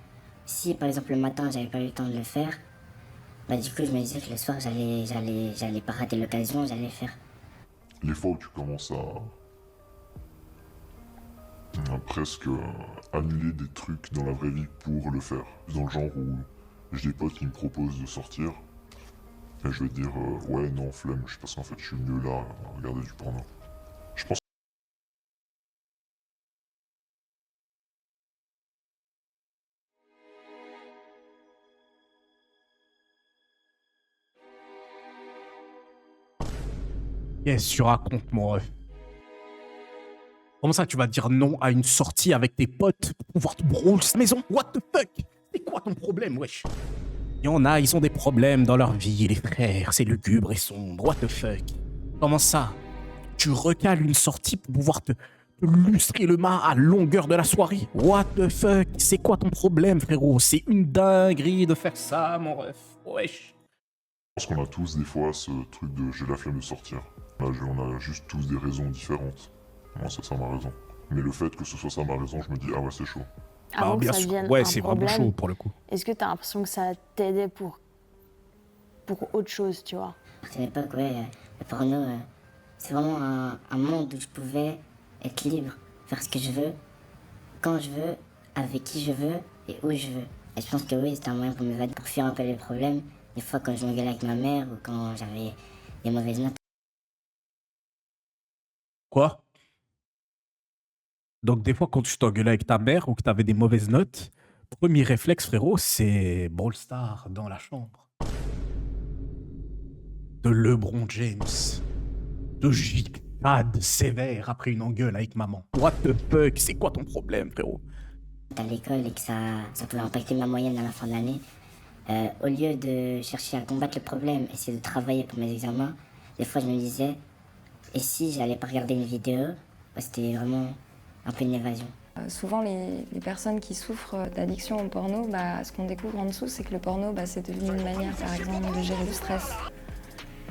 si par exemple le matin j'avais pas eu le temps de le faire, bah du coup je me disais que le soir j'allais pas rater l'occasion, j'allais le faire. Les fois où tu commences à presque annuler des trucs dans la vraie vie pour le faire. Dans le genre où j'ai des potes qui me proposent de sortir, et je vais te dire ouais non flemme, parce qu'en fait je suis mieux là à regarder du porno. Je pense. Qu'est-ce que tu racontes, mon ref? Comment ça, tu vas dire non à une sortie avec tes potes pour pouvoir te brouler cette maison? What the fuck? C'est quoi ton problème, wesh? Il y en a, ils ont des problèmes dans leur vie, les frères. C'est lugubre et sombre. What the fuck? Comment ça? Tu recales une sortie pour pouvoir te lustrer le mât à longueur de la soirée? What the fuck? C'est quoi ton problème, frérot? C'est une dinguerie de faire ça, mon ref. Wesh. Je pense qu'on a tous des fois ce truc de j'ai la flemme de sortir. On a juste tous des raisons différentes. Moi, c'est ça ma raison. Mais le fait que ce soit ça ma raison, je me dis, ah ouais, c'est chaud. Avant que bien ça sûr. devienne Ouais, un c'est vraiment problème, chaud pour le coup. Est-ce que tu as l'impression que ça t'aidait pour autre chose, tu vois? À cette époque, ouais, le porno, c'est vraiment un monde où je pouvais être libre, faire ce que je veux, quand je veux, avec qui je veux et où je veux. Et je pense que oui, c'était un moyen pour m'évader, pour fuir un peu les problèmes. Des fois, quand je m'engueulais avec ma mère ou quand j'avais des mauvaises notes. Quoi? Donc, des fois, quand tu t'engueulais avec ta mère ou que tu avais des mauvaises notes, premier réflexe, frérot, c'est Brawl Stars dans la chambre. De LeBron James. De giclade sévère après une engueule avec maman. What the fuck? C'est quoi ton problème, frérot? À l'école et que ça pouvait impacter ma moyenne à la fin de l'année. Au lieu de chercher à combattre le problème, essayer de travailler pour mes examens, des fois je me disais, et si j'allais pas regarder une vidéo, c'était vraiment un peu une évasion. Souvent, les personnes qui souffrent d'addiction au porno, ce qu'on découvre en dessous, c'est que le porno, c'est devenu une manière, par exemple, de gérer le stress,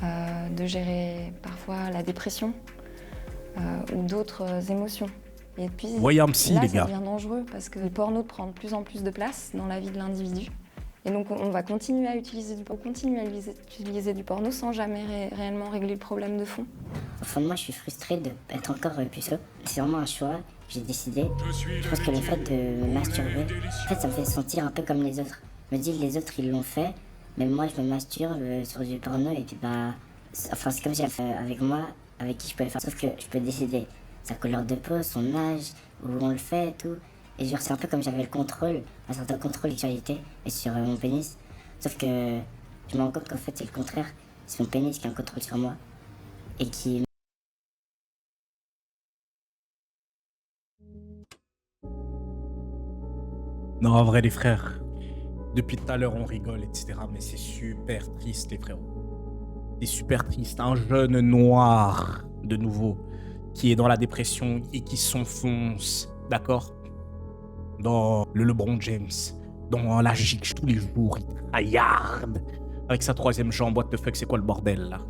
de gérer parfois la dépression ou d'autres émotions. Et puis, Voyez un psy, là, les ça gars. devient dangereux parce que le porno prend de plus en plus de place dans la vie de l'individu. Et donc, on va continuer à utiliser du porno sans jamais réellement régler le problème de fond. Au fond de moi, je suis frustrée d'être encore puceau. C'est vraiment un choix que j'ai décidé. Je pense que le fait de me masturber, en fait, ça me fait sentir un peu comme les autres. Je me dis que les autres, ils l'ont fait, mais moi, je me masturbe sur du porno et puis c'est comme si avec moi, avec qui je peux le faire. Sauf que je peux décider sa couleur de peau, son âge, où on le fait et tout. Et genre, c'est un peu comme j'avais le contrôle, un certain contrôle sexualité et sur mon pénis. Sauf que je me rends compte qu'en fait, c'est le contraire. C'est mon pénis qui a un contrôle sur moi et qui... Non, en vrai, les frères, depuis tout à l'heure, on rigole, etc. Mais c'est super triste, les frérots. C'est super triste. Un jeune noir, de nouveau, qui est dans la dépression et qui s'enfonce, d'accord? Dans le LeBron James, dans la gigue tous les jours, il tryhard avec sa troisième jambe. What the fuck, c'est quoi le bordel, là?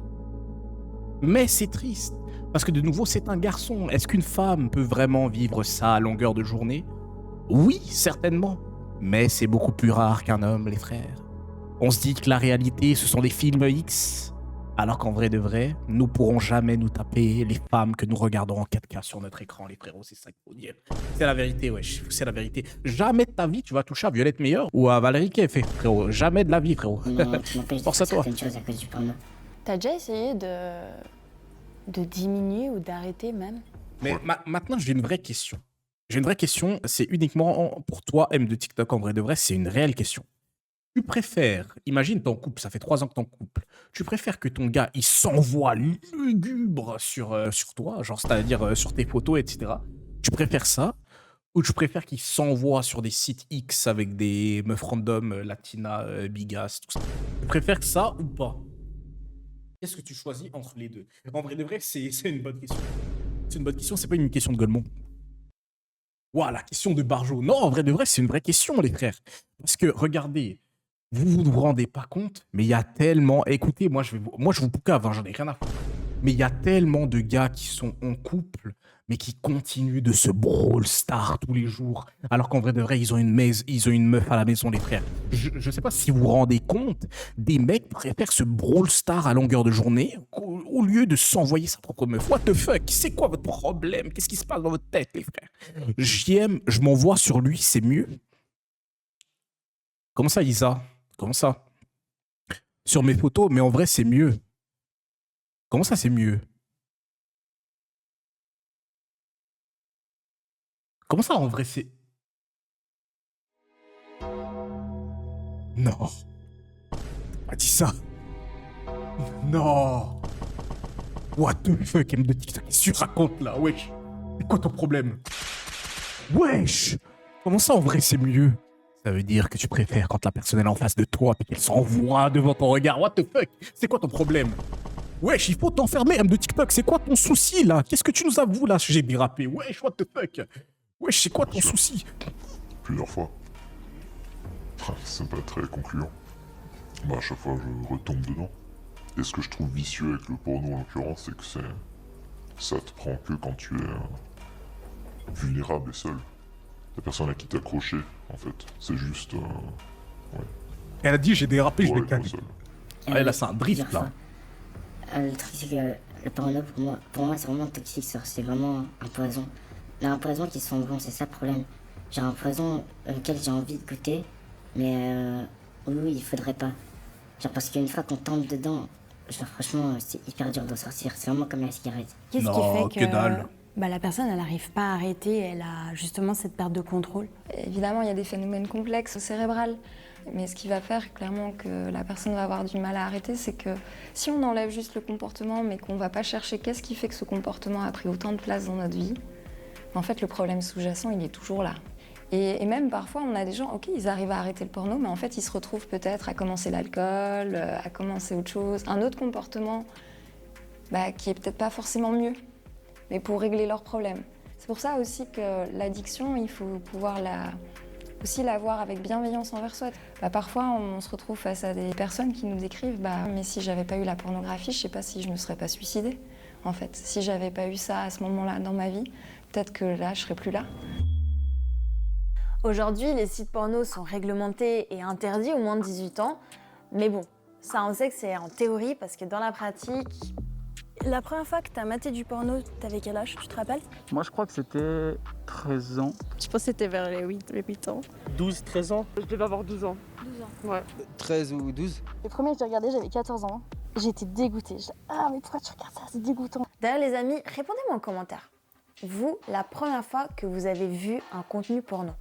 Mais c'est triste, parce que de nouveau, c'est un garçon. Est-ce qu'une femme peut vraiment vivre ça à longueur de journée? Oui, certainement. Mais c'est beaucoup plus rare qu'un homme, les frères. On se dit que la réalité, ce sont des films X, alors qu'en vrai de vrai, nous pourrons jamais nous taper les femmes que nous regardons en 4K sur notre écran, les frérots. C'est ça qu'il faut dire. C'est la vérité, wesh. C'est la vérité. Jamais de ta vie, tu vas toucher à Violette Meilleur ou à Valérie Keffe, frérot. Jamais de la vie, frérot. Force à toi. T'as déjà essayé de diminuer ou d'arrêter même? Mais maintenant, j'ai une vraie question. J'ai une vraie question, c'est uniquement pour toi, M de TikTok, en vrai de vrai, c'est une réelle question. Tu préfères, imagine ton couple, ça fait 3 ans que ton couple, tu préfères que ton gars, il s'envoie lugubre sur toi, genre c'est-à-dire sur tes photos, etc. Tu préfères ça, ou tu préfères qu'il s'envoie sur des sites X avec des meufs random, Latina, bigas, tout ça? Tu préfères ça ou pas? Qu'est-ce que tu choisis entre les deux? En vrai de vrai, c'est une bonne question. C'est une bonne question, c'est pas une question de Golemont. Ouah, la question de Barjo. Non, en vrai de vrai, c'est une vraie question, les frères. Parce que, regardez, vous rendez pas compte, mais il y a tellement... Écoutez, moi, je vous poucave, hein, j'en ai rien à foutre. Mais il y a tellement de gars qui sont en couple, mais qui continuent de se brawl star tous les jours. Alors qu'en vrai de vrai, ils ont une meuf à la maison, les frères. Je sais pas si vous vous rendez compte, des mecs préfèrent se brawl star à longueur de journée au lieu de s'envoyer sa propre meuf. What the fuck? C'est quoi votre problème? Qu'est-ce qui se passe dans votre tête, les frères? Je m'envoie sur lui, c'est mieux. Comment ça, Isa? Comment ça? Sur mes photos, mais en vrai, c'est mieux. Comment ça, c'est mieux? Comment ça, en vrai, c'est... Non. Pas dit ça. Non. What the fuck, M de TikTok, qu'est-ce que tu racontes là? Wesh. C'est quoi ton problème? Wesh. Comment ça, en vrai, c'est mieux? Ça veut dire que tu préfères quand la personne est en face de toi et qu'elle s'envoie devant ton regard. What the fuck? C'est quoi ton problème? Wesh, il faut t'enfermer, M de TikTok. C'est quoi ton souci, là? Qu'est-ce que tu nous avoues, là? J'ai dérapé. Wesh, what the fuck? Wesh, c'est quoi ton souci? Plusieurs fois. C'est pas très concluant. Bah, à chaque fois, je retombe dedans. Et ce que je trouve vicieux avec le porno, en l'occurrence, c'est que ça te prend que quand tu es vulnérable et seul. La personne à qui t'es accroché, en fait. C'est juste... ouais. Elle a dit, j'ai dérapé, je Ouais, vais calmer. seul. Ouais, là, c'est un drift, là. Le truc, c'est que le porno, pour moi c'est vraiment toxique, c'est vraiment un poison. Mais un poison qui sent bon, c'est ça le problème. J'ai un poison auquel j'ai envie de goûter, mais oui, il faudrait pas. Genre, parce qu'une fois qu'on tombe dedans, genre, franchement, c'est hyper dur d'en sortir. C'est vraiment comme la cigarette. Qu'est-ce Non, qui fait que dalle. que la personne, elle n'arrive pas à arrêter, elle a justement cette perte de contrôle? Évidemment, il y a des phénomènes complexes au cérébral. Mais ce qui va faire clairement que la personne va avoir du mal à arrêter, c'est que si on enlève juste le comportement, mais qu'on ne va pas chercher qu'est-ce qui fait que ce comportement a pris autant de place dans notre vie, en fait, le problème sous-jacent, il est toujours là. Et même parfois, on a des gens, ok, ils arrivent à arrêter le porno, mais en fait, ils se retrouvent peut-être à commencer l'alcool, à commencer autre chose, un autre comportement qui est peut-être pas forcément mieux, mais pour régler leurs problèmes. C'est pour ça aussi que l'addiction, il faut pouvoir aussi la voir avec bienveillance envers soi. Parfois, on se retrouve face à des personnes qui nous décrivent mais si j'avais pas eu la pornographie, je sais pas si je me serais pas suicidée. En fait, si j'avais pas eu ça à ce moment-là dans ma vie, peut-être que là, je serais plus là. Aujourd'hui, les sites porno sont réglementés et interdits aux moins de 18 ans. Mais bon, ça, on sait que c'est en théorie parce que dans la pratique... La première fois que t'as maté du porno, t'avais quel âge, tu te rappelles? Moi, je crois que c'était 13 ans. Je pense que c'était vers les 8 ans. 12, 13 ans. Je devais avoir 12 ans. 12 ans. Ouais. 13 ou 12. Le premier que j'ai regardé, j'avais 14 ans. J'étais dégoûtée. Ah, mais pourquoi tu regardes ça? C'est dégoûtant. D'ailleurs, les amis, répondez-moi en commentaire. Vous, la première fois que vous avez vu un contenu porno,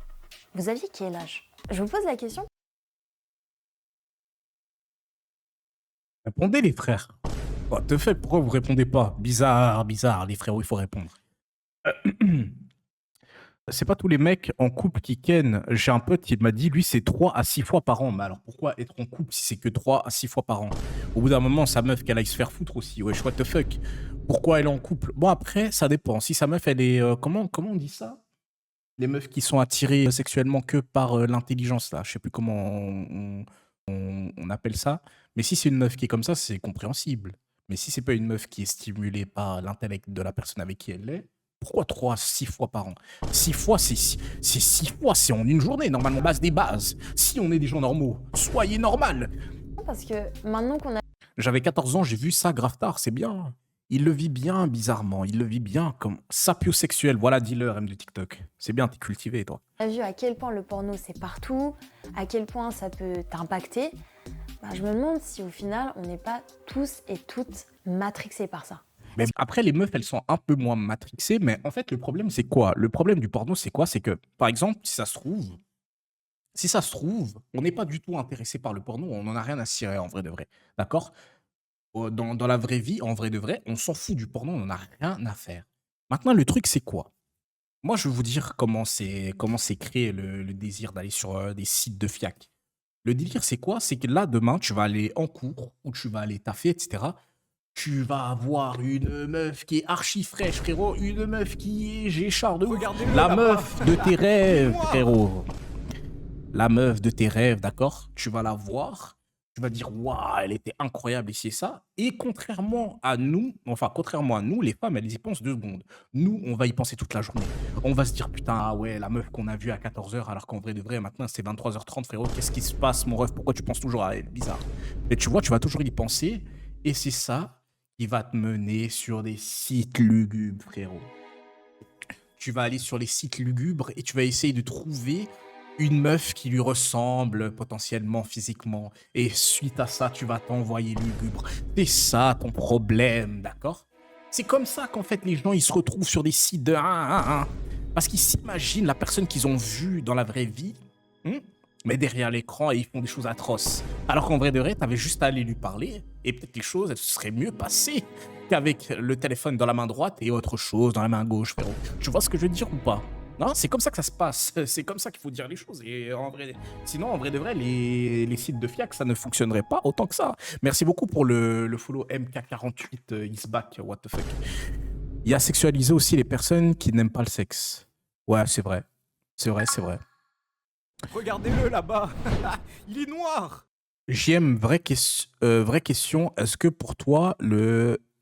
vous aviez quel âge? Je vous pose la question. Répondez, les frères. What the fuck, pourquoi vous répondez pas? Bizarre, les frérots, il faut répondre. C'est pas tous les mecs en couple qui ken. J'ai un pote qui m'a dit, lui, c'est 3 à 6 fois par an. Mais alors, pourquoi être en couple si c'est que 3 à 6 fois par an? Au bout d'un moment, sa meuf, qu'elle aille se faire foutre aussi. Wesh, what the fuck? Pourquoi elle est en couple? Bon, après, ça dépend. Si sa meuf, elle est... comment on dit ça? Les meufs qui sont attirées sexuellement que par l'intelligence, là. Je sais plus comment on appelle ça. Mais si c'est une meuf qui est comme ça, c'est compréhensible. Mais si c'est pas une meuf qui est stimulée par l'intellect de la personne avec qui elle est, pourquoi 3, 6 fois par an? 6 fois, c'est 6 fois, c'est en une journée, normalement, base des bases. Si on est des gens normaux, soyez normal. Parce que maintenant qu'on a J'avais 14 ans, j'ai vu ça grave tard, c'est bien. Il le vit bien, bizarrement. Il le vit bien comme sapiosexuel. Voilà, dealer M de TikTok. C'est bien, t'es cultivé, toi. vu à quel point le porno, c'est partout, à quel point ça peut t'impacter, je me demande si au final, on n'est pas tous et toutes matrixés par ça. Mais après, les meufs, elles sont un peu moins matrixées. Mais en fait, le problème, c'est quoi? Le problème du porno, c'est quoi? C'est que, par exemple, si ça se trouve, on n'est pas du tout intéressé par le porno. On n'en a rien à cirer, en vrai de vrai. D'accord? Dans la vraie vie, en vrai de vrai, on s'en fout du porno. On n'en a rien à faire. Maintenant, le truc, c'est quoi? Moi, je vais vous dire comment c'est créé le désir d'aller sur des sites de fiac. Le délire, c'est quoi? C'est que là, demain, tu vas aller en cours ou tu vas aller taffer, etc. Tu vas avoir une meuf qui est archi fraîche, frérot. Une meuf qui est Géchard de ouf. La meuf de tes rêves, frérot. La meuf de tes rêves, d'accord? Tu vas la voir. Tu vas dire, waouh, elle était incroyable ici et ça. Et contrairement à nous, les femmes, elles y pensent 2 secondes. Nous, on va y penser toute la journée. On va se dire, putain, ah ouais, la meuf qu'on a vue à 14h, alors qu'en vrai de vrai, maintenant, c'est 23h30, frérot. Qu'est-ce qui se passe, mon ref? Pourquoi tu penses toujours à elle? Bizarre. Mais tu vois, tu vas toujours y penser. Et c'est ça qui va te mener sur des sites lugubres, frérot. Tu vas aller sur les sites lugubres et tu vas essayer de trouver une meuf qui lui ressemble potentiellement physiquement. Et suite à ça, tu vas t'envoyer lugubre. C'est ça ton problème, d'accord? C'est comme ça qu'en fait les gens ils se retrouvent sur des sites de 1. Parce qu'ils s'imaginent la personne qu'ils ont vue dans la vraie vie, mais derrière l'écran et ils font des choses atroces. Alors qu'en vrai de vrai, t'avais juste à aller lui parler et peut-être les choses elles se seraient mieux passées qu'avec le téléphone dans la main droite et autre chose dans la main gauche, frérot. Tu vois ce que je veux dire ou pas? Non, c'est comme ça que ça se passe. C'est comme ça qu'il faut dire les choses. Et en vrai, sinon, en vrai de vrai, les sites de fiac, ça ne fonctionnerait pas autant que ça. Merci beaucoup pour le follow MK48 is back. What the fuck. Il y a sexualisé aussi les personnes qui n'aiment pas le sexe. Ouais, c'est vrai. C'est vrai, c'est vrai. Regardez-le là-bas. Il est noir. JM, vraie question. Est-ce que pour toi,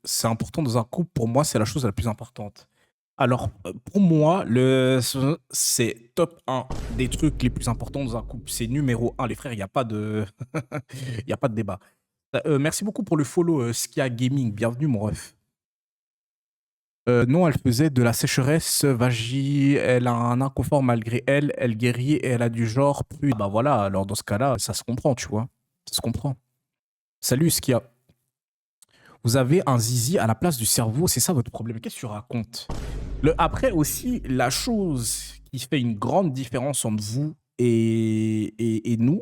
c'est important dans un couple? Pour moi, c'est la chose la plus importante. Alors, pour moi, c'est top 1 des trucs les plus importants dans un couple. C'est numéro 1, les frères, il n'y a pas de... Il y a pas de débat. Merci beaucoup pour le follow, Skia Gaming. Bienvenue, mon ref. Non, elle faisait de la sécheresse vagie. Elle a un inconfort malgré elle. Elle guérit et elle a du genre plus... Bah voilà, alors dans ce cas-là, ça se comprend, tu vois. Ça se comprend. Salut, Skia. Vous avez un zizi à la place du cerveau, c'est ça votre problème. Qu'est-ce que tu racontes? Après aussi, la chose qui fait une grande différence entre vous et nous,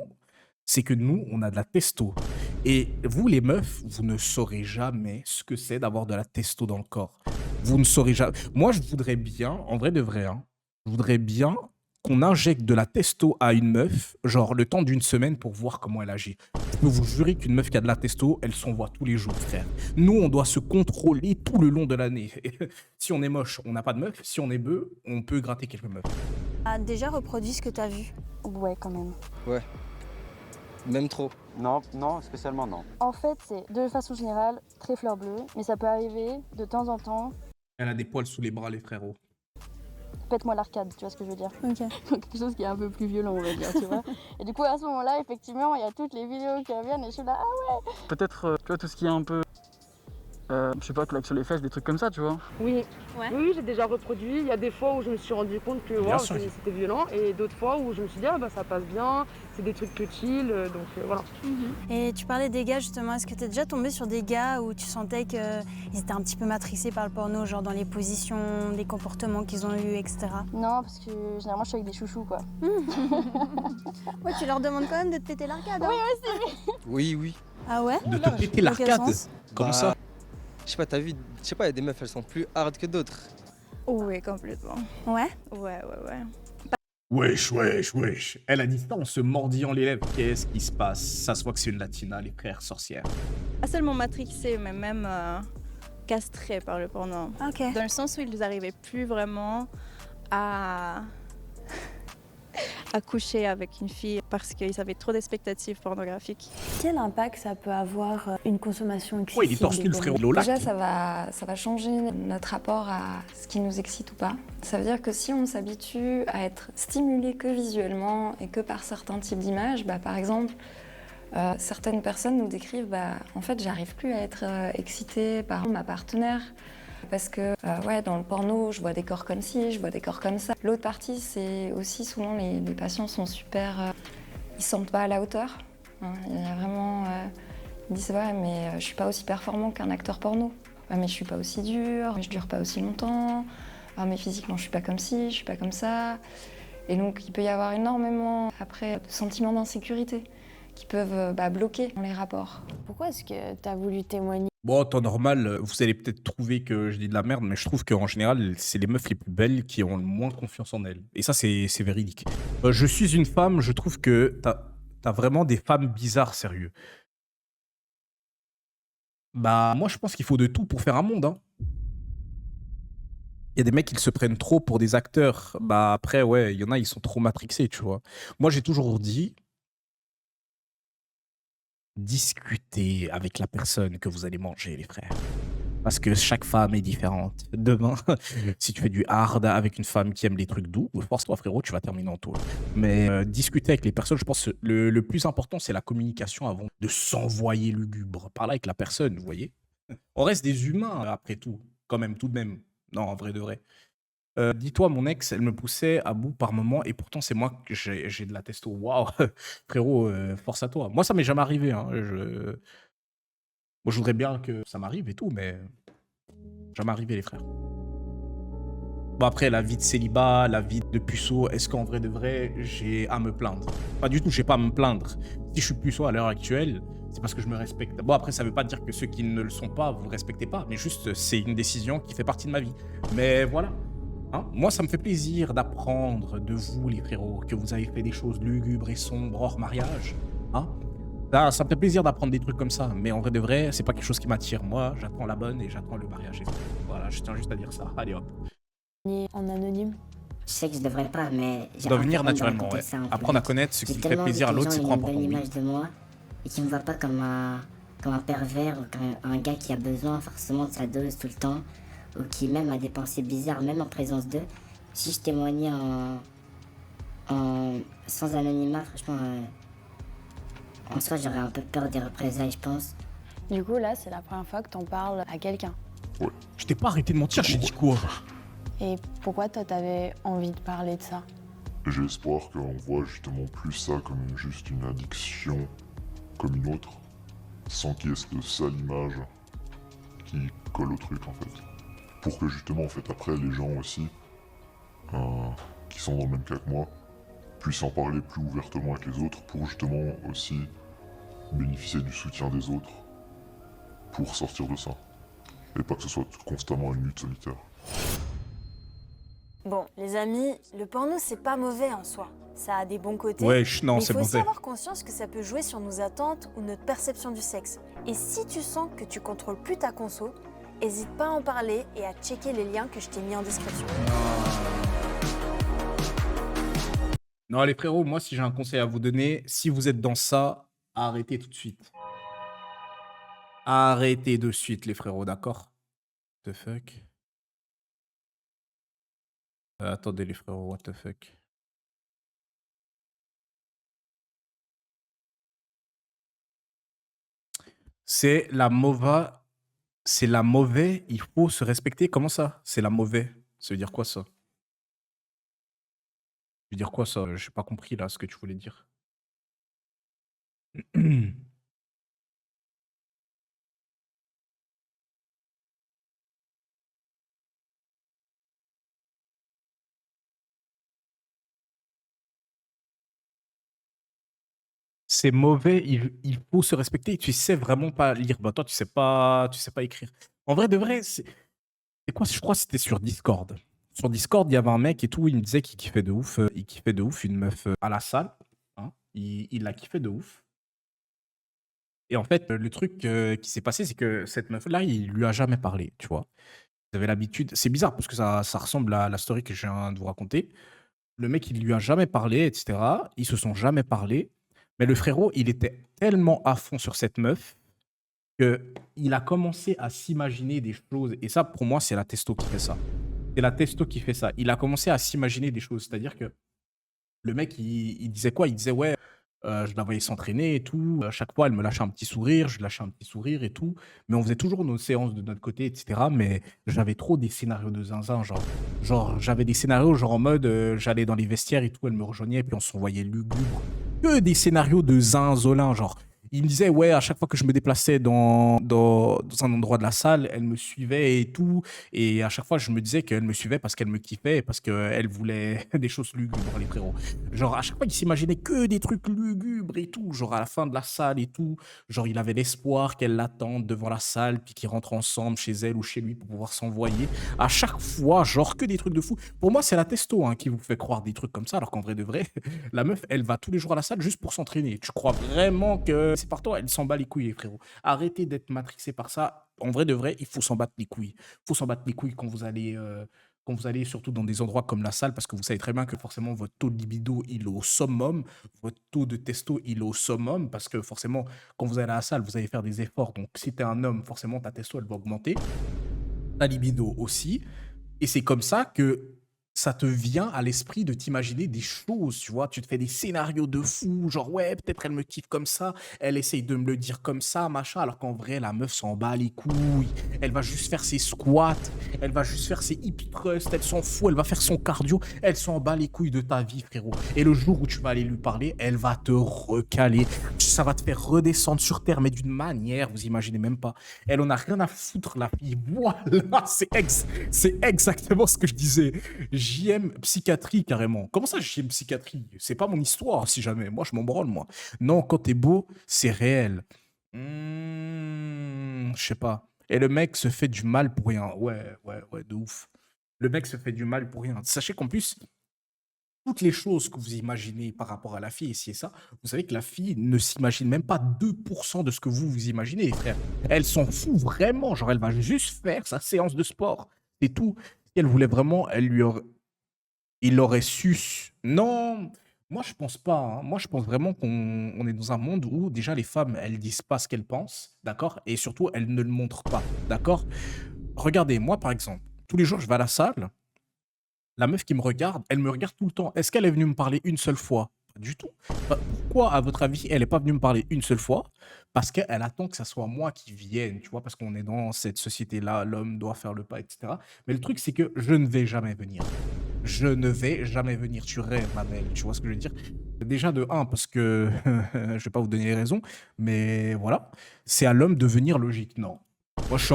c'est que nous, on a de la testo. Et vous, les meufs, vous ne saurez jamais ce que c'est d'avoir de la testo dans le corps. Vous ne saurez jamais. Moi, je voudrais bien, en vrai de vrai, je voudrais bien qu'on injecte de la testo à une meuf, genre le temps d'une semaine pour voir comment elle agit. Je peux vous jurer qu'une meuf qui a de la testo, elle s'envoie tous les jours, frère. Nous, on doit se contrôler tout le long de l'année. Si on est moche, on n'a pas de meuf. Si on est bœuf, on peut gratter quelques meufs. A déjà reproduit ce que t'as vu? Ouais, quand même. Ouais. Même trop. Non, non, spécialement non. En fait, c'est de façon générale très fleur bleue, mais ça peut arriver de temps en temps. Elle a des poils sous les bras, les frérots. Pète-moi l'arcade, tu vois ce que je veux dire? Ok. Quelque chose qui est un peu plus violent, on va dire, tu vois. Et du coup, à ce moment-là, effectivement, il y a toutes les vidéos qui reviennent et je suis là, ah ouais. Peut-être, tu vois, tout ce qui est un peu, je sais pas, claque sur les fesses, des trucs comme ça, tu vois. Oui, Ouais. oui, j'ai déjà reproduit. Il y a des fois où je me suis rendu compte que Bien wow, sûr. c'était violent et d'autres fois où je me suis dit, ah bah ça passe bien, c'est des trucs plus chill, donc voilà. Et tu parlais des gars justement, est-ce que t'es déjà tombé sur des gars où tu sentais qu'ils étaient un petit peu matrixés par le porno, genre dans les positions, les comportements qu'ils ont eus, etc. Non, parce que généralement, je suis avec des chouchous, quoi. Ouais, tu leur demandes quand même de te péter l'arcade. Oui, hein. aussi. Oui, oui. Ah ouais? De te péter Dans quel l'arcade. sens? Comment Bah, ça? Je sais pas, t'as vu, je sais pas, il y a des meufs, elles sont plus hard que d'autres. Oui, complètement. Ouais. Ouais. Wesh, wesh, wesh. Elle a dit ça en se mordillant les lèvres. Qu'est-ce qui se passe? Ça se voit que c'est une latina, les frères sorcières. Pas seulement matrixés, mais même castrés par le porno. Ok. Dans le sens où ils n'arrivaient plus vraiment à coucher avec une fille parce qu'ils avaient trop d'expectatives pornographiques. Quel impact ça peut avoir une consommation excessive? Ouais, il est torse des le frérot. Lola. Déjà, ça va changer notre rapport à ce qui nous excite ou pas. Ça veut dire que si on s'habitue à être stimulé que visuellement et que par certains types d'images, par exemple, certaines personnes nous décrivent en fait, j'arrive plus à être excitée par ma partenaire. Parce que dans le porno, je vois des corps comme ci, je vois des corps comme ça. L'autre partie, c'est aussi souvent les patients sont super... ils se sentent pas à la hauteur. Il y a vraiment... ils disent ouais, mais je suis pas aussi performant qu'un acteur porno. Ouais, mais je suis pas aussi dur, mais je dure pas aussi longtemps. Ah, mais physiquement, je suis pas comme ci, je suis pas comme ça. Et donc, il peut y avoir énormément, après, de sentiments d'insécurité qui peuvent bloquer les rapports. Pourquoi est-ce que tu as voulu témoigner? Bon, en temps normal, vous allez peut-être trouver que je dis de la merde, mais je trouve qu'en général, c'est les meufs les plus belles qui ont le moins confiance en elles. Et ça, c'est véridique. Je suis une femme, je trouve que t'as vraiment des femmes bizarres, sérieux. Bah, moi, je pense qu'il faut de tout pour faire un monde, hein. Il y a des mecs, ils se prennent trop pour des acteurs. Bah, après, ouais, il y en a, ils sont trop matrixés, tu vois. Moi, j'ai toujours dit, discutez avec la personne que vous allez manger, les frères. Parce que chaque femme est différente. Demain, si tu fais du hard avec une femme qui aime les trucs doux, force-toi, frérot, tu vas terminer en taule. Mais discuter avec les personnes, je pense que le plus important, c'est la communication avant de s'envoyer lugubre. Parler avec la personne, vous voyez. On reste des humains, après tout. Quand même, tout de même. Non, en vrai de vrai. Dis-toi, mon ex, elle me poussait à bout par moment et pourtant, c'est moi que j'ai de la testo. Waouh, frérot, force à toi. Moi, ça m'est jamais arrivé, hein. Moi, je voudrais bien que ça m'arrive et tout, mais jamais arrivé, les frères. Bon, après, la vie de célibat, la vie de puceau, est-ce qu'en vrai de vrai, j'ai à me plaindre? Pas du tout, j'ai pas à me plaindre. Si je suis puceau à l'heure actuelle, c'est parce que je me respecte. Bon, après, ça veut pas dire que ceux qui ne le sont pas, vous le respectez pas, mais juste, c'est une décision qui fait partie de ma vie. Mais voilà. Hein, moi, ça me fait plaisir d'apprendre de vous, les frérots, que vous avez fait des choses lugubres et sombres hors mariage. Hein, ça me fait plaisir d'apprendre des trucs comme ça. Mais en vrai de vrai, c'est pas quelque chose qui m'attire. Moi, j'attends la bonne et j'attends le mariage. Voilà, je tiens juste à dire ça. Allez hop. En anonyme. Je sais que je devrais pas, mais Ça doit venir naturellement, ouais. Apprendre à connaître ce qui fait plaisir à l'autre, c'est trop important. J'ai une bonne image de moi et qui me voit pas comme un pervers ou comme un gars qui a besoin forcément de sa dose tout le temps ou qui même a des pensées bizarres, même en présence d'eux. Si je témoignais sans anonymat, franchement, en soi, j'aurais un peu peur des représailles, je pense. Du coup, là, c'est la première fois que t'en parles à quelqu'un. Ouais. Je t'ai pas arrêté de mentir, j'ai dit quoi? Et pourquoi toi, t'avais envie de parler de ça? J'ai espoir qu'on voit justement plus ça comme juste une addiction comme une autre, sans qu'il y ait cette sale image qui colle au truc en fait. Pour que justement en fait après les gens aussi, qui sont dans le même cas que moi, puissent en parler plus ouvertement avec les autres pour justement aussi bénéficier du soutien des autres pour sortir de ça. Et pas que ce soit constamment une lutte solitaire. Bon, les amis, le porno, c'est pas mauvais en soi. Ça a des bons côtés. Ouais, non, mais c'est il faut aussi mauvais. avoir conscience que ça peut jouer sur nos attentes ou notre perception du sexe. Et si tu sens que tu contrôles plus ta conso, hésite pas à en parler et à checker les liens que je t'ai mis en description. Non, les frérots, moi, si j'ai un conseil à vous donner, si vous êtes dans ça, arrêtez tout de suite. Arrêtez de suite, les frérots, d'accord? What the fuck? Attendez, les frérots, what the fuck? C'est la mauvaise. C'est la mauvaise, il faut se respecter. Comment ça? C'est la mauvaise. Ça veut dire quoi ça? Ça veut dire quoi ça? J'ai pas compris là ce que tu voulais dire. C'est mauvais, il faut se respecter. Tu sais vraiment pas lire. Bah toi, tu sais pas écrire. En vrai de vrai, c'est quoi? Je crois que c'était sur Discord. Sur Discord, il y avait un mec et tout, il me disait qu'il kiffait de ouf. Il kiffait de ouf une meuf à la salle. Hein. Il la kiffait de ouf. Et en fait, le truc qui s'est passé, c'est que cette meuf-là, il lui a jamais parlé, tu vois. Vous avez l'habitude. C'est bizarre parce que ça ressemble à la story que je viens de vous raconter. Le mec, il lui a jamais parlé, etc. Ils se sont jamais parlé. Mais le frérot, il était tellement à fond sur cette meuf qu'il a commencé à s'imaginer des choses. Et ça, pour moi, c'est la testo qui fait ça. C'est la testo qui fait ça. Il a commencé à s'imaginer des choses. C'est-à-dire que le mec, il disait quoi? Il disait, ouais, je la voyais s'entraîner et tout. À chaque fois, elle me lâchait un petit sourire, je lâchais un petit sourire et tout. Mais on faisait toujours nos séances de notre côté, etc. Mais j'avais trop des scénarios de zinzin. Genre j'avais des scénarios, genre en mode, j'allais dans les vestiaires et tout, elle me rejoignait, puis on s'envoyait lugubre. Que des scénarios de zinzolin, genre. Il me disait, ouais, à chaque fois que je me déplaçais dans un endroit de la salle, elle me suivait et tout. Et à chaque fois, je me disais qu'elle me suivait parce qu'elle me kiffait, parce qu'elle voulait des choses lugubres, les frérots. Genre, à chaque fois, il s'imaginait que des trucs lugubres et tout. Genre, à la fin de la salle et tout. Genre, il avait l'espoir qu'elle l'attende devant la salle, puis qu'ils rentrent ensemble chez elle ou chez lui pour pouvoir s'envoyer. À chaque fois, genre, que des trucs de fou. Pour moi, c'est la testo hein, qui vous fait croire des trucs comme ça, alors qu'en vrai de vrai, la meuf, elle va tous les jours à la salle juste pour s'entraîner. Tu crois vraiment que c'est par toi, elle s'en bat les couilles, les frérots. Arrêtez d'être matrixé par ça. En vrai de vrai, il faut s'en battre les couilles. Il faut s'en battre les couilles quand vous allez surtout dans des endroits comme la salle, parce que vous savez très bien que forcément votre taux de libido, il est au summum, votre taux de testo, il est au summum, parce que forcément, quand vous allez à la salle, vous allez faire des efforts. Donc, si tu es un homme, forcément, ta testo, elle va augmenter. Ta libido aussi. Et c'est comme ça que ça te vient à l'esprit de t'imaginer des choses, tu vois. Tu te fais des scénarios de fou, genre ouais, peut-être elle me kiffe comme ça, elle essaye de me le dire comme ça, machin, alors qu'en vrai, la meuf s'en bat les couilles. Elle va juste faire ses squats, elle va juste faire ses hip thrusts, elle s'en fout, elle va faire son cardio, elle s'en bat les couilles de ta vie, frérot. Et le jour où tu vas aller lui parler, elle va te recaler. Ça va te faire redescendre sur terre, mais d'une manière, vous imaginez même pas. Elle en a rien à foutre, la fille. Voilà, c'est exactement ce que je disais. JM psychiatrie, carrément. Comment ça, JM psychiatrie? C'est pas mon histoire, si jamais. Moi, je m'en branle, moi. Non, quand t'es beau, c'est réel. Je sais pas. Et le mec se fait du mal pour rien. Ouais, de ouf. Le mec se fait du mal pour rien. Sachez qu'en plus, toutes les choses que vous imaginez par rapport à la fille, et ci et ça, vous savez que la fille ne s'imagine même pas 2% de ce que vous imaginez, frère. Elle s'en fout vraiment. Genre, elle va juste faire sa séance de sport. C'est tout. Si elle voulait vraiment, il aurait su. Non, moi je pense pas, hein. Moi je pense vraiment qu'on est dans un monde où déjà les femmes, elles disent pas ce qu'elles pensent, d'accord? Et surtout, elles ne le montrent pas, d'accord? Regardez, moi par exemple, tous les jours je vais à la salle, la meuf qui me regarde, elle me regarde tout le temps. Est-ce qu'elle est venue me parler une seule fois? Pas du tout. Pourquoi, à votre avis, elle n'est pas venue me parler une seule fois? Parce qu'elle attend que ça soit moi qui vienne, tu vois, parce qu'on est dans cette société-là, l'homme doit faire le pas, etc. Mais le truc, c'est que je ne vais jamais venir. Je ne vais jamais venir. Tu rêves, ma belle. Tu vois ce que je veux dire? Déjà de un, parce que je vais pas vous donner les raisons, mais voilà. C'est à l'homme de venir logique. Non. Moi, je suis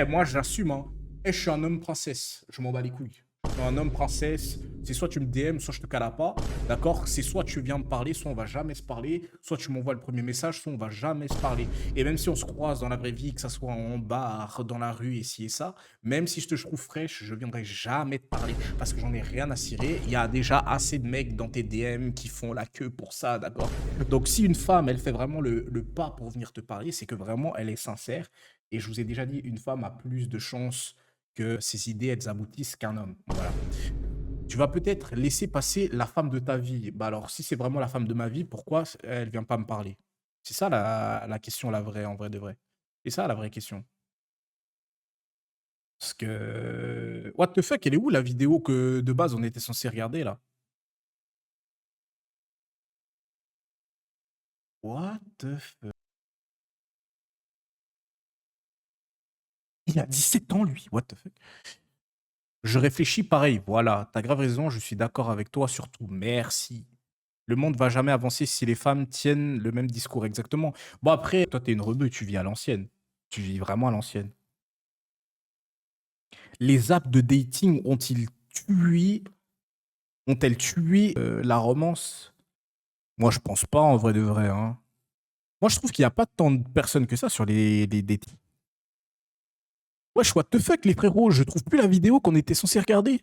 moi, j'assume, hein. Je suis un homme princesse. Je m'en bats les couilles. Je suis un homme princesse. C'est soit tu me DM, soit je te cala pas. D'accord? C'est soit tu viens me parler, soit on va jamais se parler. Soit tu m'envoies le premier message, soit on va jamais se parler. Et même si on se croise dans la vraie vie, que ça soit en bar, dans la rue, et ci et ça, même si je te trouve fraîche, je viendrai jamais te parler parce que j'en ai rien à cirer. Il y a déjà assez de mecs dans tes DM qui font la queue pour ça, d'accord? Donc si une femme, elle fait vraiment le pas pour venir te parler, c'est que vraiment elle est sincère. Et je vous ai déjà dit, une femme a plus de chances que ses idées, elles aboutissent qu'un homme. Voilà. Tu vas peut-être laisser passer la femme de ta vie. Bah alors, si c'est vraiment la femme de ma vie, pourquoi elle vient pas me parler? C'est ça la question, la vraie, en vrai de vrai. C'est ça la vraie question. Parce que... What the fuck, elle est où la vidéo que de base on était censé regarder là? What the fuck? Il a 17 ans, lui. What the fuck? Je réfléchis pareil. Voilà, t'as grave raison, je suis d'accord avec toi surtout. Merci. Le monde va jamais avancer si les femmes tiennent le même discours exactement. Bon après, toi t'es une rebeu, tu vis à l'ancienne. Tu vis vraiment à l'ancienne. Les apps de dating ont-elles tué la romance? Moi je pense pas en vrai de vrai, hein. Moi je trouve qu'il n'y a pas tant de personnes que ça sur les dating. Wesh, what the fuck les frérots, je trouve plus la vidéo qu'on était censé regarder.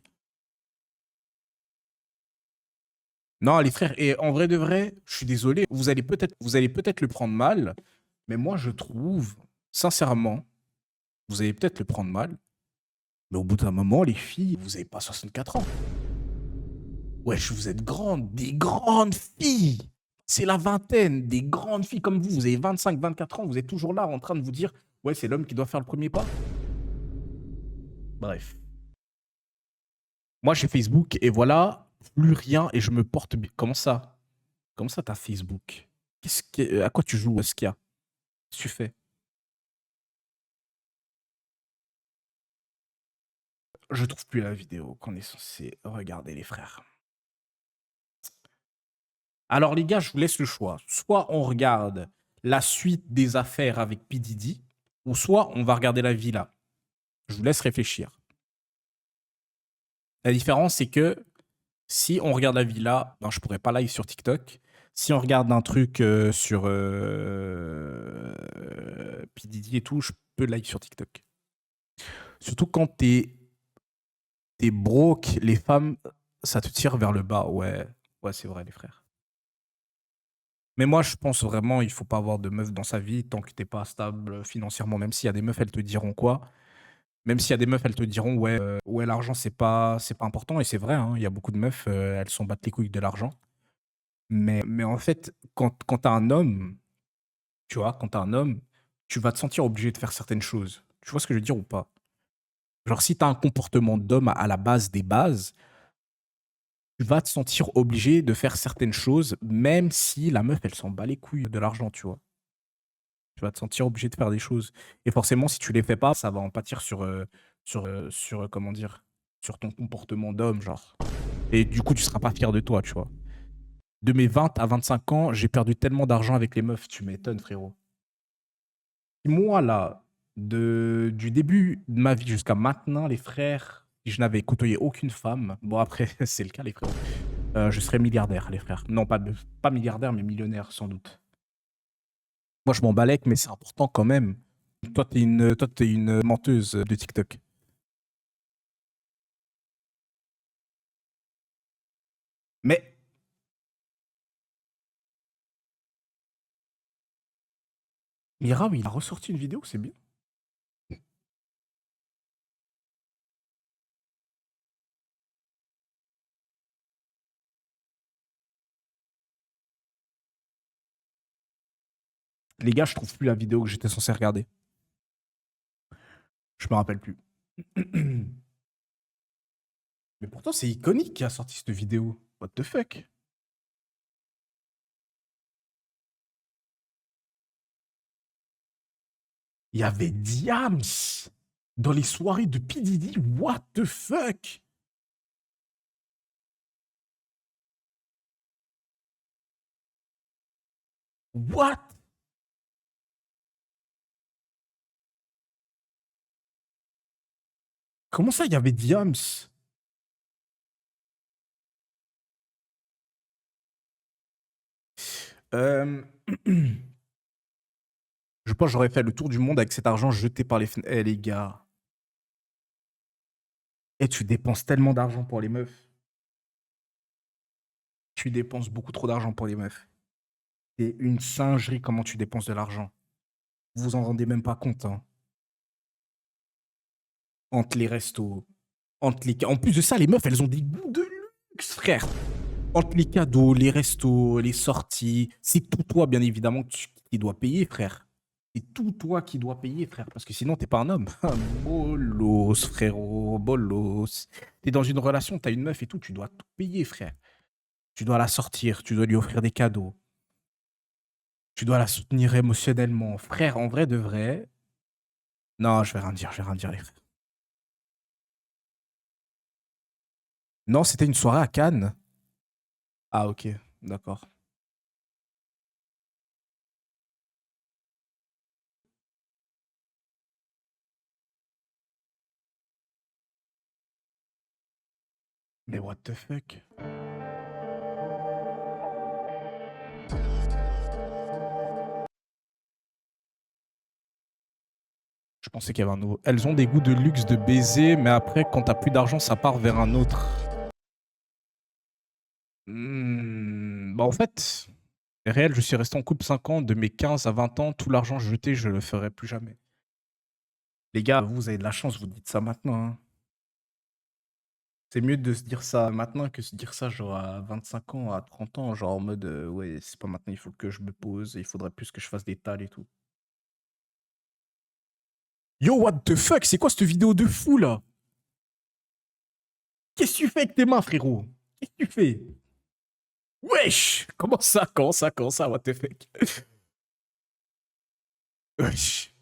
Non, les frères, et en vrai de vrai, je suis désolé, vous allez peut-être le prendre mal, mais moi je trouve, sincèrement, vous allez peut-être le prendre mal, mais au bout d'un moment, les filles, vous n'avez pas 64 ans. Wesh, vous êtes grandes, des grandes filles. C'est la vingtaine, des grandes filles comme vous avez 25, 24 ans, vous êtes toujours là en train de vous dire, ouais, c'est l'homme qui doit faire le premier pas. Bref. Moi, j'ai Facebook et voilà, plus rien et je me porte bien. Comment ça? Comment ça, t'as Facebook? À quoi tu joues? Qu'est-ce qu'il y a? Qu'est-ce que tu fais? Je trouve plus la vidéo qu'on est censé regarder, les frères. Alors, les gars, je vous laisse le choix. Soit on regarde la suite des affaires avec P. Diddy, ou soit on va regarder la villa. Je vous laisse réfléchir. La différence, c'est que si on regarde la villa, ben, je pourrais pas live sur TikTok. Si on regarde un truc sur P. Diddy et tout, je peux live sur TikTok. Surtout quand t'es broke, les femmes, ça te tire vers le bas. Ouais, ouais, c'est vrai, les frères. Mais moi, je pense vraiment, il faut pas avoir de meuf dans sa vie tant que t'es pas stable financièrement. Même s'il y a des meufs, elles te diront quoi? Même s'il y a des meufs, elles te diront ouais, ouais, l'argent c'est pas important et c'est vrai, hein. Il y a beaucoup de meufs, elles s'en battent les couilles de l'argent. Mais en fait, quand tu un homme, tu vois, quand tu un homme, tu vas te sentir obligé de faire certaines choses. Tu vois ce que je veux dire ou pas? Genre si tu as un comportement d'homme à la base des bases, tu vas te sentir obligé de faire certaines choses, même si la meuf, elle s'en bat les couilles de l'argent, tu vois? Tu vas te sentir obligé de faire des choses et forcément, si tu les fais pas, ça va en pâtir comment dire? Sur ton comportement d'homme, genre et du coup, tu seras pas fier de toi, tu vois? De mes 20 à 25 ans, j'ai perdu tellement d'argent avec les meufs, tu m'étonnes, frérot. Moi, là, du début de ma vie jusqu'à maintenant, les frères, si je n'avais côtoyé aucune femme, bon après, c'est le cas, les frérots, je serais milliardaire, les frères. Non, pas milliardaire, mais millionnaire, sans doute. Moi, je m'en balèque, mais c'est important quand même. Toi, t'es une menteuse de TikTok. Mais Mira, il a ressorti une vidéo, c'est bien. Les gars, je trouve plus la vidéo que j'étais censé regarder. Je me rappelle plus. Mais pourtant, c'est Iconic qui a sorti cette vidéo. What the fuck? Il y avait Diams dans les soirées de P. Diddy. What the fuck? What? Comment ça, il y avait Diams? Je pense que j'aurais fait le tour du monde avec cet argent jeté par les fenêtres. Eh les gars. Eh, tu dépenses tellement d'argent pour les meufs. Tu dépenses beaucoup trop d'argent pour les meufs. C'est une singerie comment tu dépenses de l'argent. Vous vous en rendez même pas compte, hein. Entre les restos, entre les... En plus de ça, les meufs, elles ont des goûts de luxe, frère. Entre les cadeaux, les restos, les sorties, c'est tout toi, bien évidemment, qui dois payer, frère. C'est tout toi qui dois payer, frère, parce que sinon, t'es pas un homme. Bolos, frérot, bolos. T'es dans une relation, t'as une meuf et tout, tu dois tout payer, frère. Tu dois la sortir, tu dois lui offrir des cadeaux. Tu dois la soutenir émotionnellement. Frère, en vrai de vrai... Non, je vais rien dire, les frères. Non, c'était une soirée à Cannes. Ah, ok, d'accord. Mais what the fuck? Je pensais qu'il y avait un nouveau. Elles ont des goûts de luxe de baiser, mais après, quand t'as plus d'argent, ça part vers un autre. Bah en fait, c'est réel, je suis resté en couple 5 ans, de mes 15 à 20 ans, tout l'argent jeté, je le ferai plus jamais. Les gars, vous avez de la chance, vous dites ça maintenant, hein. C'est mieux de se dire ça maintenant que se dire ça genre à 25 ans, à 30 ans, genre en mode ouais, c'est pas maintenant, il faut que je me pose, il faudrait plus que je fasse des tales et tout. Yo, what the fuck, c'est quoi cette vidéo de fou là? Qu'est-ce que tu fais avec tes mains, frérot? Qu'est-ce que tu fais? Wesh! Comment ça, what the fuck? Wesh.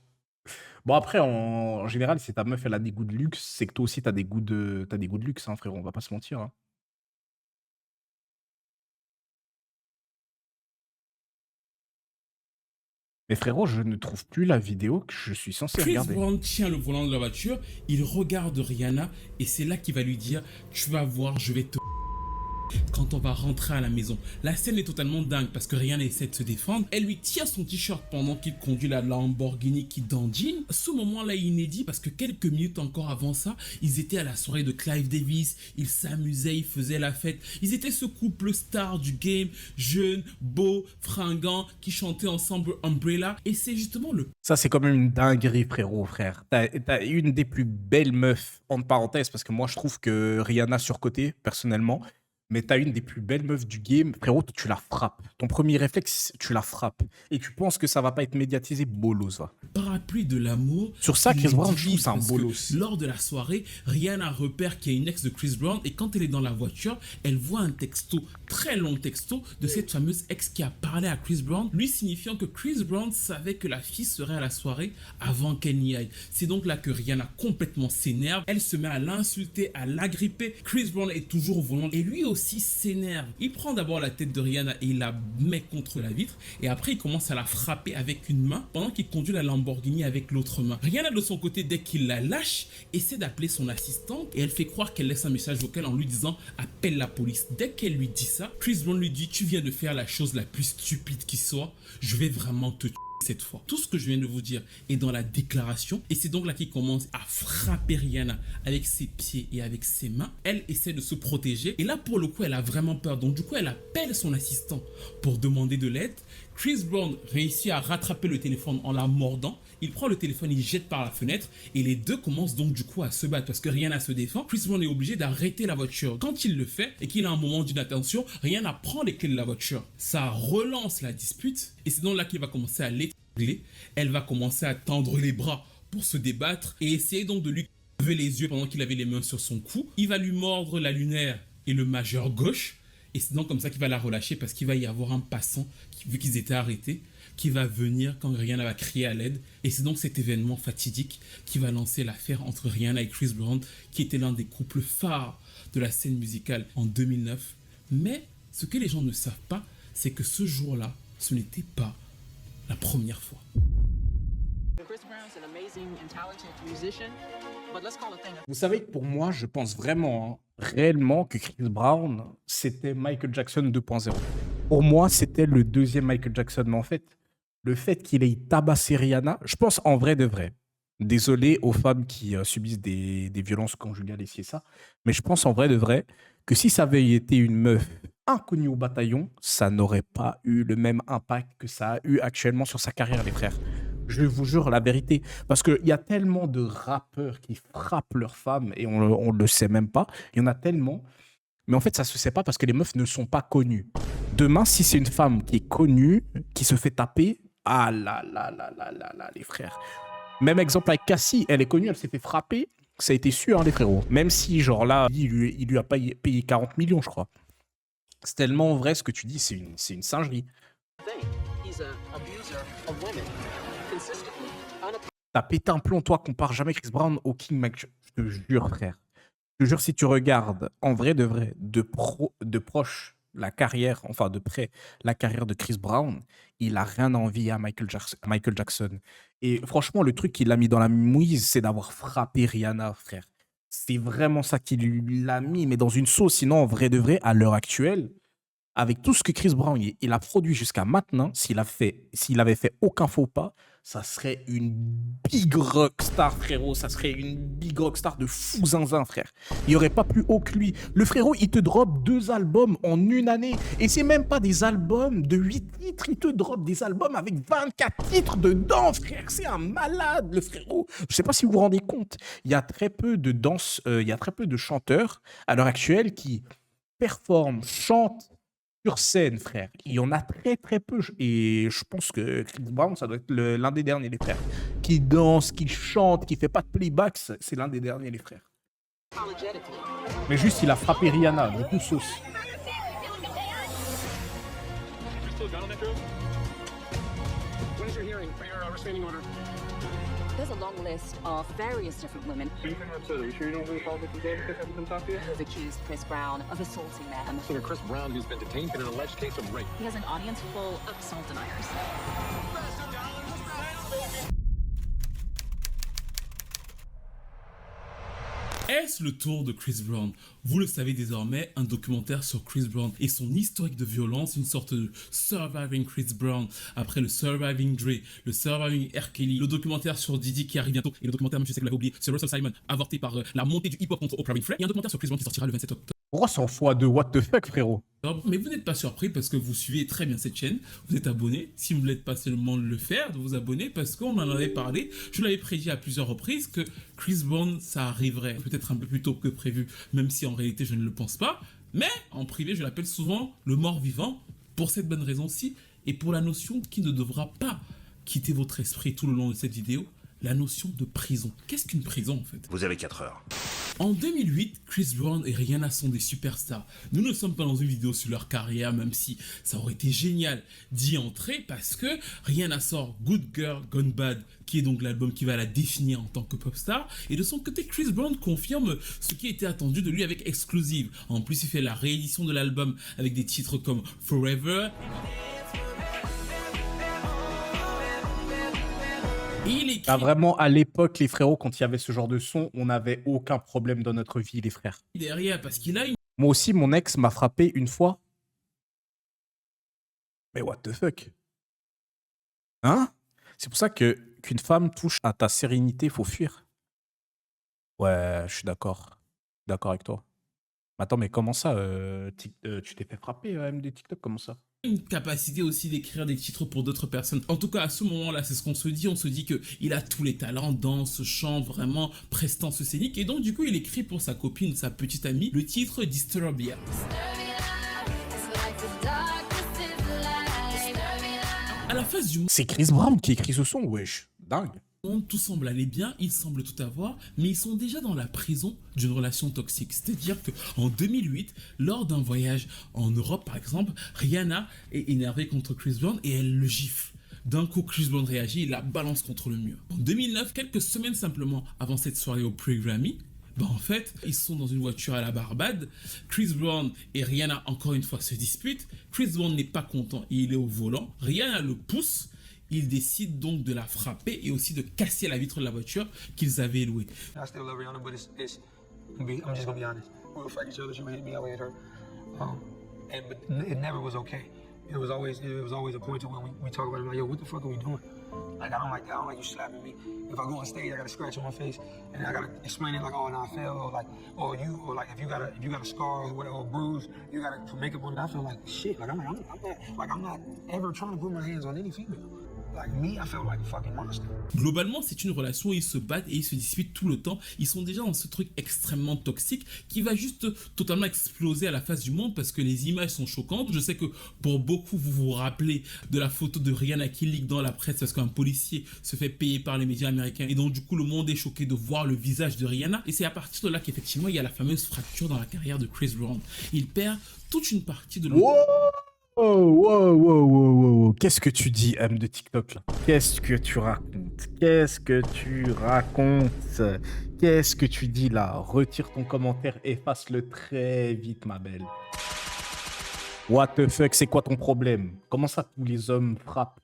Bon après, en général, si ta meuf elle a des goûts de luxe, c'est que toi aussi t'as des goûts de luxe, hein, frérot, on va pas se mentir, hein. Mais frérot, je ne trouve plus la vidéo que je suis censé Chris regarder. Brown tient le volant de la voiture, il regarde Rihanna et c'est là qu'il va lui dire « Tu vas voir, je vais te... » quand on va rentrer à la maison. La scène est totalement dingue parce que Rihanna essaie de se défendre. Elle lui tire son t-shirt pendant qu'il conduit la Lamborghini qui dandine. Ce moment-là est inédit parce que quelques minutes encore avant ça, ils étaient à la soirée de Clive Davis, ils s'amusaient, ils faisaient la fête. Ils étaient ce couple star du game, jeune, beau, fringant, qui chantait ensemble Umbrella. Et c'est justement le... Ça, c'est quand même une dinguerie, frère. T'as une des plus belles meufs, entre parenthèses, parce que moi, je trouve que Rihanna surcotée, personnellement, mais t'as une des plus belles meufs du game. Frérot, tu la frappes. Ton premier réflexe, tu la frappes. Et tu penses que ça va pas être médiatisé, bolos, va. Parapluie de l'amour. Sur ça, Chris Brown, je trouve c'est un parce que bolos. Lors de la soirée, Rihanna repère qu'il y a une ex de Chris Brown et quand elle est dans la voiture, elle voit un texto, très long texto, de cette fameuse ex qui a parlé à Chris Brown, lui signifiant que Chris Brown savait que la fille serait à la soirée avant qu'elle n'y aille. C'est donc là que Rihanna complètement s'énerve. Elle se met à l'insulter, à l'agripper. Chris Brown est toujours volant et lui aussi s'énerve. Il prend d'abord la tête de Rihanna et il la met contre la vitre et après il commence à la frapper avec une main pendant qu'il conduit la Lamborghini avec l'autre main. Rihanna de son côté, dès qu'il la lâche, essaie d'appeler son assistante et elle fait croire qu'elle laisse un message vocal en lui disant « appelle la police ». Dès qu'elle lui dit ça, Chris Brown lui dit « tu viens de faire la chose la plus stupide qui soit, je vais vraiment te tuer cette fois ». Tout ce que je viens de vous dire est dans la déclaration et c'est donc là qu'il commence à frapper Rihanna avec ses pieds et avec ses mains. Elle essaie de se protéger et là pour le coup elle a vraiment peur, donc du coup elle appelle son assistant pour demander de l'aide. Chris Brown réussit à rattraper le téléphone en la mordant. Il prend le téléphone, il jette par la fenêtre et les deux commencent donc du coup à se battre parce que Rihanna se défend. Chris Brown est obligé d'arrêter la voiture. Quand il le fait et qu'il a un moment d'inattention, Rihanna prend les clés de la voiture. Ça relance la dispute et c'est donc là qu'il va commencer à l'étrangler. Elle va commencer à tendre les bras pour se débattre et essayer donc de lui lever les yeux pendant qu'il avait les mains sur son cou. Il va lui mordre la lunaire et le majeur gauche. Et c'est donc comme ça qu'il va la relâcher parce qu'il va y avoir un passant, vu qu'ils étaient arrêtés, qui va venir quand Rihanna va crier à l'aide. Et c'est donc cet événement fatidique qui va lancer l'affaire entre Rihanna et Chris Brown, qui était l'un des couples phares de la scène musicale en 2009. Mais ce que les gens ne savent pas, c'est que ce jour-là, ce n'était pas la première fois. Vous savez que pour moi, je pense vraiment, réellement, que Chris Brown, c'était Michael Jackson 2.0. Pour moi, c'était le deuxième Michael Jackson. Mais en fait, le fait qu'il ait tabassé Rihanna, je pense en vrai de vrai. Désolé aux femmes qui subissent des violences conjugales ici et ça, mais je pense en vrai de vrai que si ça avait été une meuf inconnue au bataillon, ça n'aurait pas eu le même impact que ça a eu actuellement sur sa carrière, les frères. Je vous jure la vérité. Parce qu'il y a tellement de rappeurs qui frappent leurs femmes et on ne le sait même pas. Il y en a tellement. Mais en fait, ça ne se sait pas parce que les meufs ne sont pas connues. Demain, si c'est une femme qui est connue, qui se fait taper, ah là là là là là là, les frères. Même exemple avec Cassie, elle est connue, elle s'est fait frapper. Ça a été sûr, hein, les frérots. Même si, genre là, il lui a payé 40 millions, je crois. C'est tellement vrai ce que tu dis, c'est une singerie. T'as pété un plomb, toi, compare jamais Chris Brown au King Mac. Je te jure, frère. Je te jure, si tu regardes en vrai, de proche la carrière, enfin de près la carrière de Chris Brown, il a rien à envier à Michael Jackson. Et franchement, le truc qu'il a mis dans la mouise, c'est d'avoir frappé Rihanna, frère. C'est vraiment ça qu'il l'a mis, mais dans une sauce. Sinon, en vrai de vrai, à l'heure actuelle, avec tout ce que Chris Brown il a produit jusqu'à maintenant, s'il avait fait aucun faux pas, ça serait une big rockstar, frérot. Ça serait une big rockstar de fou zinzin, frère. Il n'y aurait pas plus haut que lui. Le frérot, il te drop 2 albums en une année. Et c'est même pas des albums de 8 titres. Il te drop des albums avec 24 titres dedans, frère. C'est un malade, le frérot. Je sais pas si vous vous rendez compte. Il y a très peu de il y a très peu de chanteurs à l'heure actuelle qui performent, chantent sur scène, frère. Il y en a très très peu. Et je pense que Chris Brown, ça doit être l'un des derniers, les frères. Qui danse, qui chante, qui fait pas de playback, c'est l'un des derniers, les frères. Mais juste, il a frappé Rihanna, du coup, sauce. There's a long list of various different women who have accused Chris Brown of assaulting them. So Chris Brown, who's been detained in an alleged case of rape. He has an audience full of assault deniers. Est-ce le tour de Chris Brown? Vous le savez désormais, un documentaire sur Chris Brown et son historique de violence, une sorte de Surviving Chris Brown, après le Surviving Dre, le Surviving R. Kelly, le documentaire sur Diddy qui arrive bientôt, et le documentaire, même je sais que vous l'avez oublié, sur Russell Simon, avorté par la montée du hip-hop contre Oprah Winfrey, et un documentaire sur Chris Brown qui sortira le 27 octobre. Pourquoi 100 fois de what the fuck, frérot? Mais vous n'êtes pas surpris parce que vous suivez très bien cette chaîne, vous êtes abonné. Si vous ne l'êtes pas, c'est le moment de le faire, de vous abonner parce qu'on en avait parlé. Je l'avais prédit à plusieurs reprises que Chris Brown, ça arriverait peut-être un peu plus tôt que prévu, même si en réalité je ne le pense pas. Mais en privé, je l'appelle souvent le mort-vivant pour cette bonne raison-ci et pour la notion qui ne devra pas quitter votre esprit tout le long de cette vidéo, la notion de prison. Qu'est-ce qu'une prison en fait? Vous avez 4 heures. En 2008, Chris Brown et Rihanna sont des superstars. Nous ne sommes pas dans une vidéo sur leur carrière, même si ça aurait été génial d'y entrer, parce que Rihanna sort Good Girl Gone Bad, qui est donc l'album qui va la définir en tant que pop star. Et de son côté, Chris Brown confirme ce qui était attendu de lui avec Exclusive. En plus, il fait la réédition de l'album avec des titres comme Forever. Vraiment, à l'époque, les frérots, quand il y avait ce genre de son, on n'avait aucun problème dans notre vie, les frères. Derrière, parce qu'il a une... Moi aussi, mon ex m'a frappé une fois. Mais what the fuck? Hein? C'est pour ça que qu'une femme touche à ta sérénité, faut fuir. Ouais, je suis d'accord. D'accord avec toi. Attends, mais comment ça tu t'es fait frapper, MD TikTok, comment ça? Une capacité aussi d'écrire des titres pour d'autres personnes. En tout cas, à ce moment-là, c'est ce qu'on se dit. On se dit qu'il a tous les talents, danse, chant, vraiment prestance scénique. Et donc, du coup, il écrit pour sa copine, sa petite amie, le titre Disturbia. À la face du monde... C'est Chris Brown qui écrit ce son, wesh. Dingue. Tout semble aller bien, ils semblent tout avoir, mais ils sont déjà dans la prison d'une relation toxique. C'est-à-dire qu'en 2008, lors d'un voyage en Europe par exemple, Rihanna est énervée contre Chris Brown et elle le gifle. D'un coup, Chris Brown réagit et la balance contre le mur. En 2009, quelques semaines simplement avant cette soirée au Pre-Grammy, en fait, ils sont dans une voiture à la Barbade. Chris Brown et Rihanna, encore une fois, se disputent. Chris Brown n'est pas content et il est au volant. Rihanna le pousse. Ils décident donc de la frapper et aussi de casser la vitre de la voiture qu'ils avaient louée. I still love Rihanna, but I'm just gonna be honest. We would fight each other. She would hit me, I would hit her. But it never was okay. It was always a point to when we talk about it like, yo, what the fuck are we doing? Like I don't like you slapping me. If I go on stage, I got a scratch on my face, and I gotta explain it like, oh, and I fell, or like if you got a scar or whatever, or a bruise, you gotta put makeup on it. I feel like shit. Like I'm not ever trying to put my hands on any female. Like me, I feel like a fucking monster. Globalement, c'est une relation où ils se battent et ils se disputent tout le temps. Ils sont déjà dans ce truc extrêmement toxique qui va juste totalement exploser à la face du monde parce que les images sont choquantes. Je sais que pour beaucoup, vous vous rappelez de la photo de Rihanna qui leak dans la presse parce qu'un policier se fait payer par les médias américains. Et donc, du coup, le monde est choqué de voir le visage de Rihanna. Et c'est à partir de là qu'effectivement, il y a la fameuse fracture dans la carrière de Chris Brown. Il perd toute une partie de Wow. Qu'est-ce que tu dis, M de TikTok là? Qu'est-ce que tu racontes? Qu'est-ce que tu dis là? Retire ton commentaire, efface-le très vite, ma belle. What the fuck, c'est quoi ton problème? Comment ça tous les hommes frappent?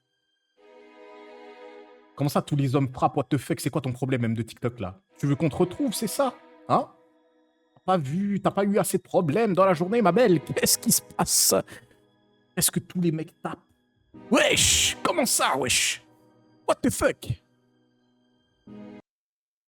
What the fuck, c'est quoi ton problème, M de TikTok là? Tu veux qu'on te retrouve, c'est ça? Hein? T'as pas eu assez de problèmes dans la journée, ma belle? Qu'est-ce qui se passe? Est-ce que tous les mecs tapent? Wesh! Comment ça, wesh? What the fuck?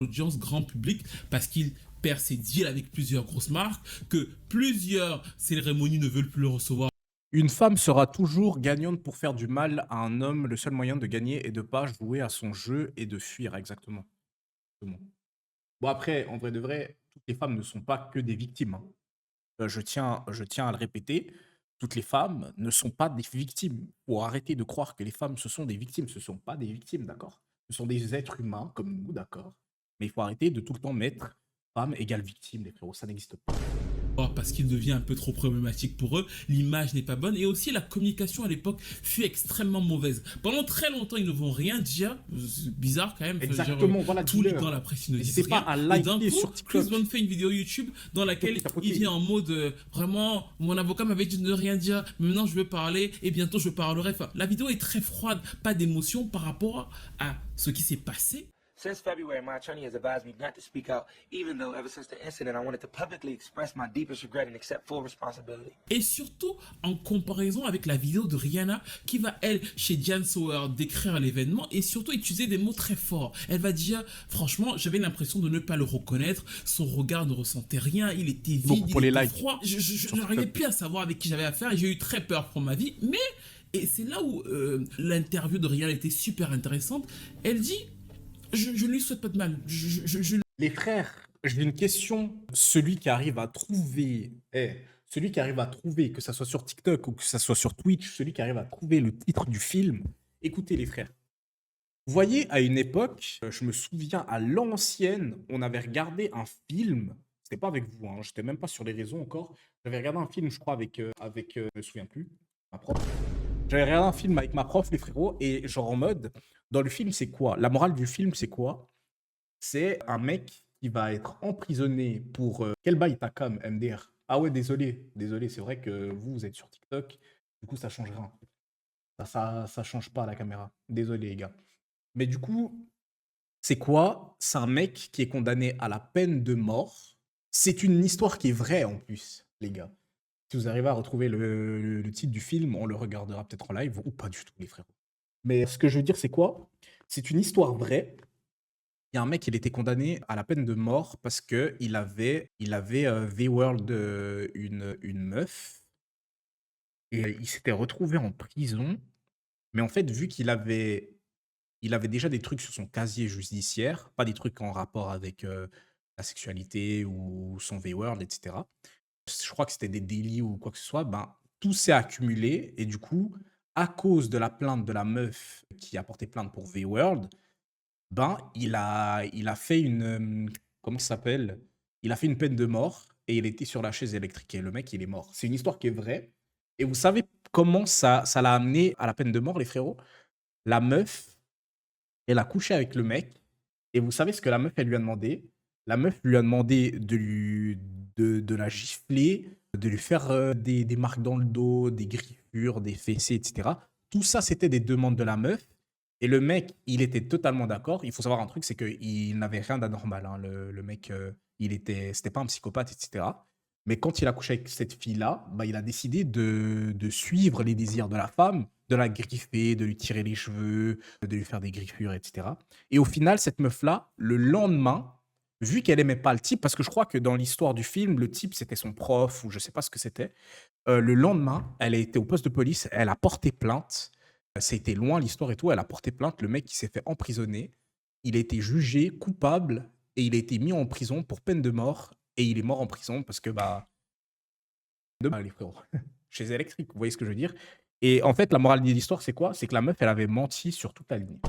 Audience grand public parce qu'il perd ses deals avec plusieurs grosses marques, que plusieurs cérémonies ne veulent plus le recevoir. Une femme sera toujours gagnante pour faire du mal à un homme. Le seul moyen de gagner est de pas jouer à son jeu et de fuir, exactement. Bon après, en vrai de vrai, toutes les femmes ne sont pas que des victimes. Je tiens à le répéter. Toutes les femmes ne sont pas des victimes. Faut arrêter de croire que les femmes, ce sont des victimes. Ce ne sont pas des victimes, d'accord? Ce sont des êtres humains comme nous, d'accord? Mais il faut arrêter de tout le temps mettre femme égale victime, les frérots. Ça n'existe pas. Parce qu'il devient un peu trop problématique pour eux, l'image n'est pas bonne et aussi la communication à l'époque fut extrêmement mauvaise. Pendant très longtemps, ils ne vont rien dire, c'est bizarre quand même. Exactement, voilà. Tous les dans la presse, ils ne disent rien. Pas à liker sur TikTok. Chris Brown fait une vidéo YouTube dans laquelle il vient en mode vraiment, mon avocat m'avait dit de ne rien dire, mais maintenant je veux parler et bientôt je parlerai. Enfin, la vidéo est très froide, pas d'émotion par rapport à ce qui s'est passé. Since February, my attorney has advised me not to speak out, even though ever since the incident, I wanted to publicly express my deepest regret and accept full responsibility. Et surtout en comparaison avec la vidéo de Rihanna qui va, elle, chez Diane Sauer, décrire l'événement et surtout utiliser des mots très forts. Elle va dire, franchement, j'avais l'impression de ne pas le reconnaître, son regard ne ressentait rien, il était vide, il était froid. Je n'arrivais plus à savoir avec qui j'avais affaire et j'ai eu très peur pour ma vie. Mais, et c'est là où l'interview de Rihanna était super intéressante, elle dit, je ne lui souhaite pas de mal. Les frères, j'ai une question. Celui qui arrive à trouver, que ça soit sur TikTok ou que ça soit sur Twitch, celui qui arrive à trouver le titre du film, écoutez les frères. Vous voyez, à une époque, je me souviens, à l'ancienne, on avait regardé un film. C'était pas avec vous, hein, j'étais même pas sur les réseaux encore. J'avais regardé un film, je crois, je me souviens plus, ma prof. J'avais regardé un film avec ma prof, les frérots, et genre en mode, dans le film, c'est quoi? La morale du film, c'est quoi? C'est un mec qui va être emprisonné pour... Quel bail ta cam, MDR? Ah ouais, désolé, c'est vrai que vous êtes sur TikTok, du coup, ça change rien. Ça change pas la caméra. Désolé, les gars. Mais du coup, c'est quoi? C'est un mec qui est condamné à la peine de mort. C'est une histoire qui est vraie, en plus, les gars. Si vous arrivez à retrouver le titre du film, on le regardera peut-être en live, ou pas du tout, les frérots. Mais ce que je veux dire, c'est quoi? C'est une histoire vraie. Il y a un mec, il était condamné à la peine de mort parce que il avait V-World une meuf et il s'était retrouvé en prison. Mais en fait, vu qu'il avait déjà des trucs sur son casier judiciaire, pas des trucs en rapport avec la sexualité ou son V-World, etc. Je crois que c'était des délits ou quoi que ce soit, ben, tout s'est accumulé et du coup, à cause de la plainte de la meuf qui a porté plainte pour V-World, ben, il a fait une... comment ça s'appelle? Il a fait une peine de mort et il était sur la chaise électrique et le mec, il est mort. C'est une histoire qui est vraie. Et vous savez comment ça l'a amené à la peine de mort, les frérots? La meuf, elle a couché avec le mec et vous savez ce que la meuf, elle lui a demandé? La meuf lui a demandé de la gifler, de lui faire des marques dans le dos, des griffures, des fessées, etc. Tout ça, c'était des demandes de la meuf. Et le mec, il était totalement d'accord. Il faut savoir un truc, c'est qu'il n'avait rien d'anormal, hein. Le mec, c'était pas un psychopathe, etc. Mais quand il a couché avec cette fille-là, bah, il a décidé de suivre les désirs de la femme, de la griffer, de lui tirer les cheveux, de lui faire des griffures, etc. Et au final, cette meuf-là, le lendemain, vu qu'elle aimait pas le type, parce que je crois que dans l'histoire du film, le type, c'était son prof ou je sais pas ce que c'était. Le lendemain, elle a été au poste de police, elle a porté plainte. Ça a été loin l'histoire et tout. Elle a porté plainte. Le mec qui s'est fait emprisonner, il a été jugé coupable et il a été mis en prison pour peine de mort. Et il est mort en prison parce que, bah, les frérots, chez électrique, vous voyez ce que je veux dire? Et en fait, la morale de l'histoire, c'est quoi? C'est que la meuf, elle avait menti sur toute la ligne.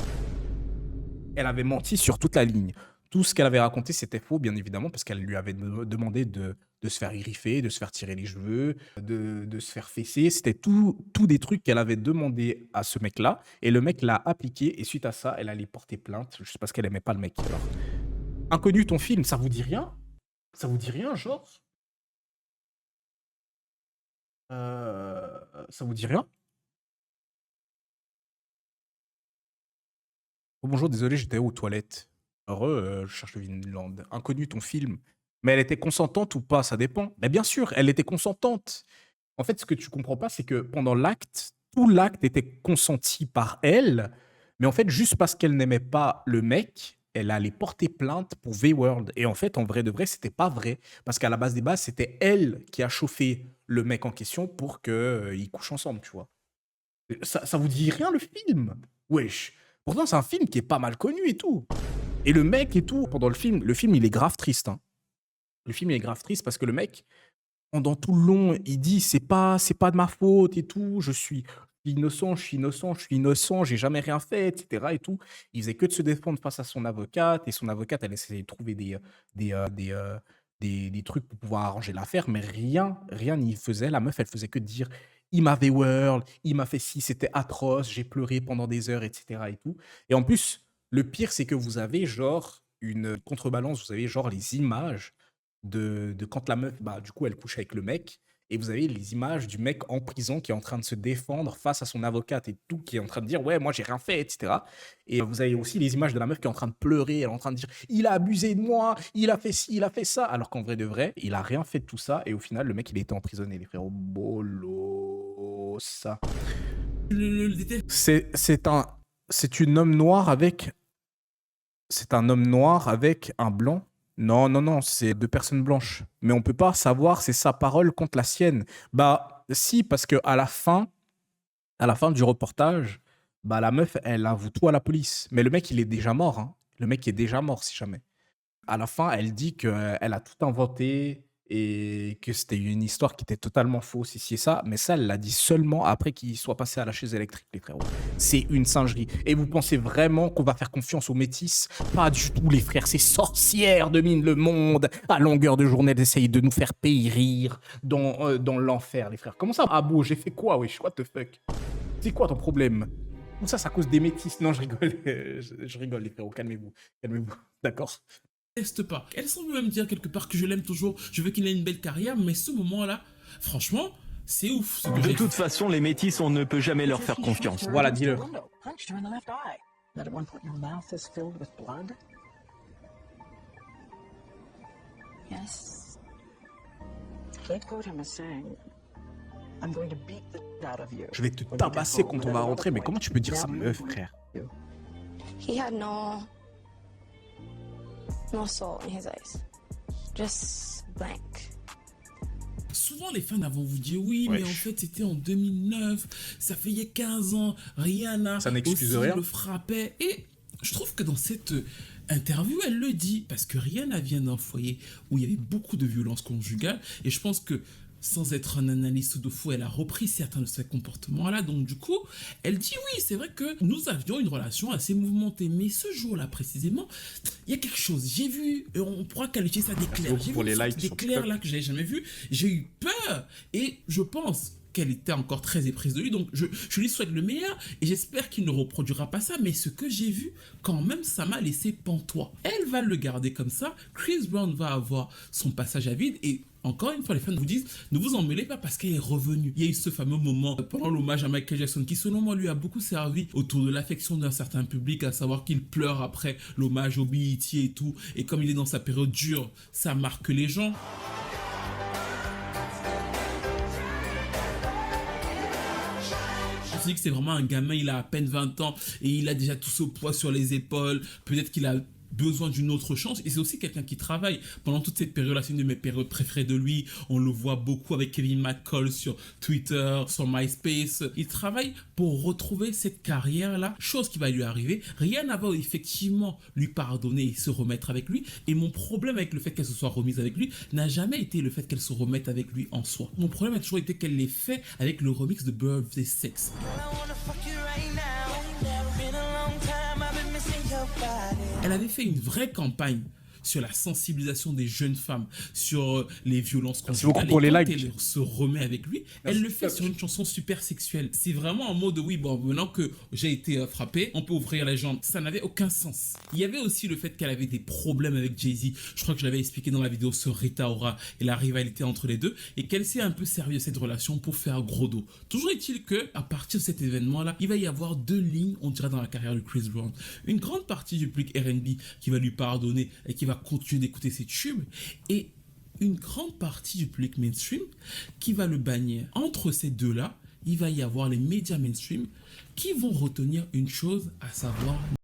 Elle avait menti sur toute la ligne. Tout ce qu'elle avait raconté, c'était faux, bien évidemment, parce qu'elle lui avait demandé de se faire griffer, de se faire tirer les cheveux, de se faire fesser. C'était tout des trucs qu'elle avait demandé à ce mec-là. Et le mec l'a appliqué. Et suite à ça, elle allait porter plainte. Je sais pas, parce qu'elle aimait pas le mec. Alors. Inconnu, ton film, ça vous dit rien? Ça vous dit rien, genre? Ça vous dit rien? Oh, bonjour, désolé, j'étais aux toilettes. Je cherche le Vinland. Inconnu, ton film. Mais elle était consentante ou pas? Ça dépend. Mais bien sûr, elle était consentante. En fait, ce que tu comprends pas, c'est que pendant l'acte, tout l'acte était consenti par elle. Mais en fait, juste parce qu'elle n'aimait pas le mec, elle allait porter plainte pour V-World. Et en fait, en vrai de vrai, c'était pas vrai. Parce qu'à la base des bases, c'était elle qui a chauffé le mec en question pour qu'ils couchent ensemble, tu vois. Ça vous dit rien, le film? Wesh. Pourtant, c'est un film qui est pas mal connu et tout. Et le mec et tout, pendant le film, il est grave triste. Hein. Le film, il est grave triste parce que le mec, pendant tout le long, il dit c'est pas de ma faute et tout, je suis innocent, j'ai jamais rien fait, etc. et tout. Il faisait que de se défendre face à son avocate et son avocate, elle essayait de trouver des trucs pour pouvoir arranger l'affaire, mais rien n'y faisait. La meuf, elle faisait que de dire il m'avait whirl, il m'a fait ci, c'était atroce, j'ai pleuré pendant des heures, etc. et tout. Et en plus, le pire, c'est que vous avez genre une contrebalance, vous avez genre les images de quand la meuf, bah, du coup, elle couche avec le mec. Et vous avez les images du mec en prison qui est en train de se défendre face à son avocate et tout, qui est en train de dire ouais, moi j'ai rien fait, etc. Et vous avez aussi les images de la meuf qui est en train de pleurer, elle est en train de dire il a abusé de moi, il a fait ci, il a fait ça, alors qu'en vrai de vrai, il a rien fait de tout ça. Et au final, le mec il a été emprisonné, les frérots. Bolo, ça. C'est un homme noir avec un blanc. Non, c'est 2 personnes blanches. Mais on peut pas savoir, c'est sa parole contre la sienne. Bah, si, parce que à la fin du reportage, bah, la meuf, elle avoue tout à la police. Mais le mec, il est déjà mort, hein. Le mec est déjà mort, si jamais. À la fin, elle dit qu'elle a tout inventé et que c'était une histoire qui était totalement fausse, ici et ça. Mais ça, elle l'a dit seulement après qu'il soit passé à la chaise électrique, les frérots. C'est une singerie. Et vous pensez vraiment qu'on va faire confiance aux métis? Pas du tout, les frères. Ces sorcières dominent le monde. À longueur de journée, elles essayent de nous faire périr dans l'enfer, les frères. Comment ça? Ah bon, j'ai fait quoi? Wesh, what the fuck? C'est quoi ton problème? Tout ça, c'est à cause des métis. Non, je rigole. Je rigole, les frérots. Calmez-vous. Calmez-vous. D'accord? Pas. Elle semble même dire quelque part que je l'aime toujours, je veux qu'il ait une belle carrière, mais ce moment-là, franchement, c'est ouf. Ce que De toute façon, les métis, on ne peut jamais leur faire confiance. Voilà, dis-le. Yes. Je vais te tabasser quand on va rentrer, mais comment tu peux dire ça, meuf, frère? He had no soul in his eyes. Just blank. Souvent, les fans vont vous dire oui, mais en fait, c'était en 2009, ça fait il y a 15 ans, Rihanna ça n'excuse aussi rien. le frappait. Et je trouve que dans cette interview, elle le dit, parce que Rihanna vient d'un foyer où il y avait beaucoup de violence conjugale, et je pense que sans être un analyste de fou, elle a repris certains de ces comportements-là. Donc du coup, elle dit oui, c'est vrai que nous avions une relation assez mouvementée. Mais ce jour-là, précisément, il y a quelque chose. J'ai vu, on pourra qualifier ça d'éclair. J'ai vu des éclairs là que j'avais jamais vu. J'ai eu peur. Et je pense qu'elle était encore très éprise de lui. Donc je lui souhaite le meilleur et j'espère qu'il ne reproduira pas ça. Mais ce que j'ai vu, quand même, ça m'a laissé pantois. Elle va le garder comme ça. Chris Brown va avoir son passage à vide et encore une fois, les fans vous disent, ne vous en mêlez pas parce qu'elle est revenue. Il y a eu ce fameux moment pendant l'hommage à Michael Jackson qui, selon moi, lui a beaucoup servi autour de l'affection d'un certain public, à savoir qu'il pleure après l'hommage au BET et tout. Et comme il est dans sa période dure, ça marque les gens. Je dis que c'est vraiment un gamin, il a à peine 20 ans et il a déjà tout ce poids sur les épaules. Peut-être qu'il a besoin d'une autre chance et c'est aussi quelqu'un qui travaille pendant toute cette période là. C'est une de mes périodes préférées de lui. On le voit beaucoup avec Kevin McCall sur Twitter, sur MySpace. Il travaille pour retrouver cette carrière là, chose qui va lui arriver. Rihanna va effectivement lui pardonner et se remettre avec lui, et mon problème avec le fait qu'elle se soit remise avec lui n'a jamais été le fait qu'elle se remette avec lui en soi. Mon problème a toujours été qu'elle l'ait fait avec le remix de Birthday Sex. Elle avait fait une vraie campagne sur la sensibilisation des jeunes femmes, sur les violences conjugales. Pour les likes. Elle se remet avec lui, elle le fait sur une chanson super sexuelle. C'est vraiment en mode oui, bon, maintenant que j'ai été frappé, on peut ouvrir les jambes. Ça n'avait aucun sens. Il y avait aussi le fait qu'elle avait des problèmes avec Jay-Z. Je crois que je l'avais expliqué dans la vidéo sur Rita Ora et la rivalité entre les deux, et qu'elle s'est un peu servie de cette relation pour faire gros dos. Toujours est-il que, à partir de cet événement-là, il va y avoir 2 lignes, on dirait, dans la carrière de Chris Brown. Une grande partie du public R&B qui va lui pardonner et qui va continuer d'écouter ses tubes, et une grande partie du public mainstream qui va le bannir. Entre ces deux-là, il va y avoir les médias mainstream qui vont retenir une chose, à savoir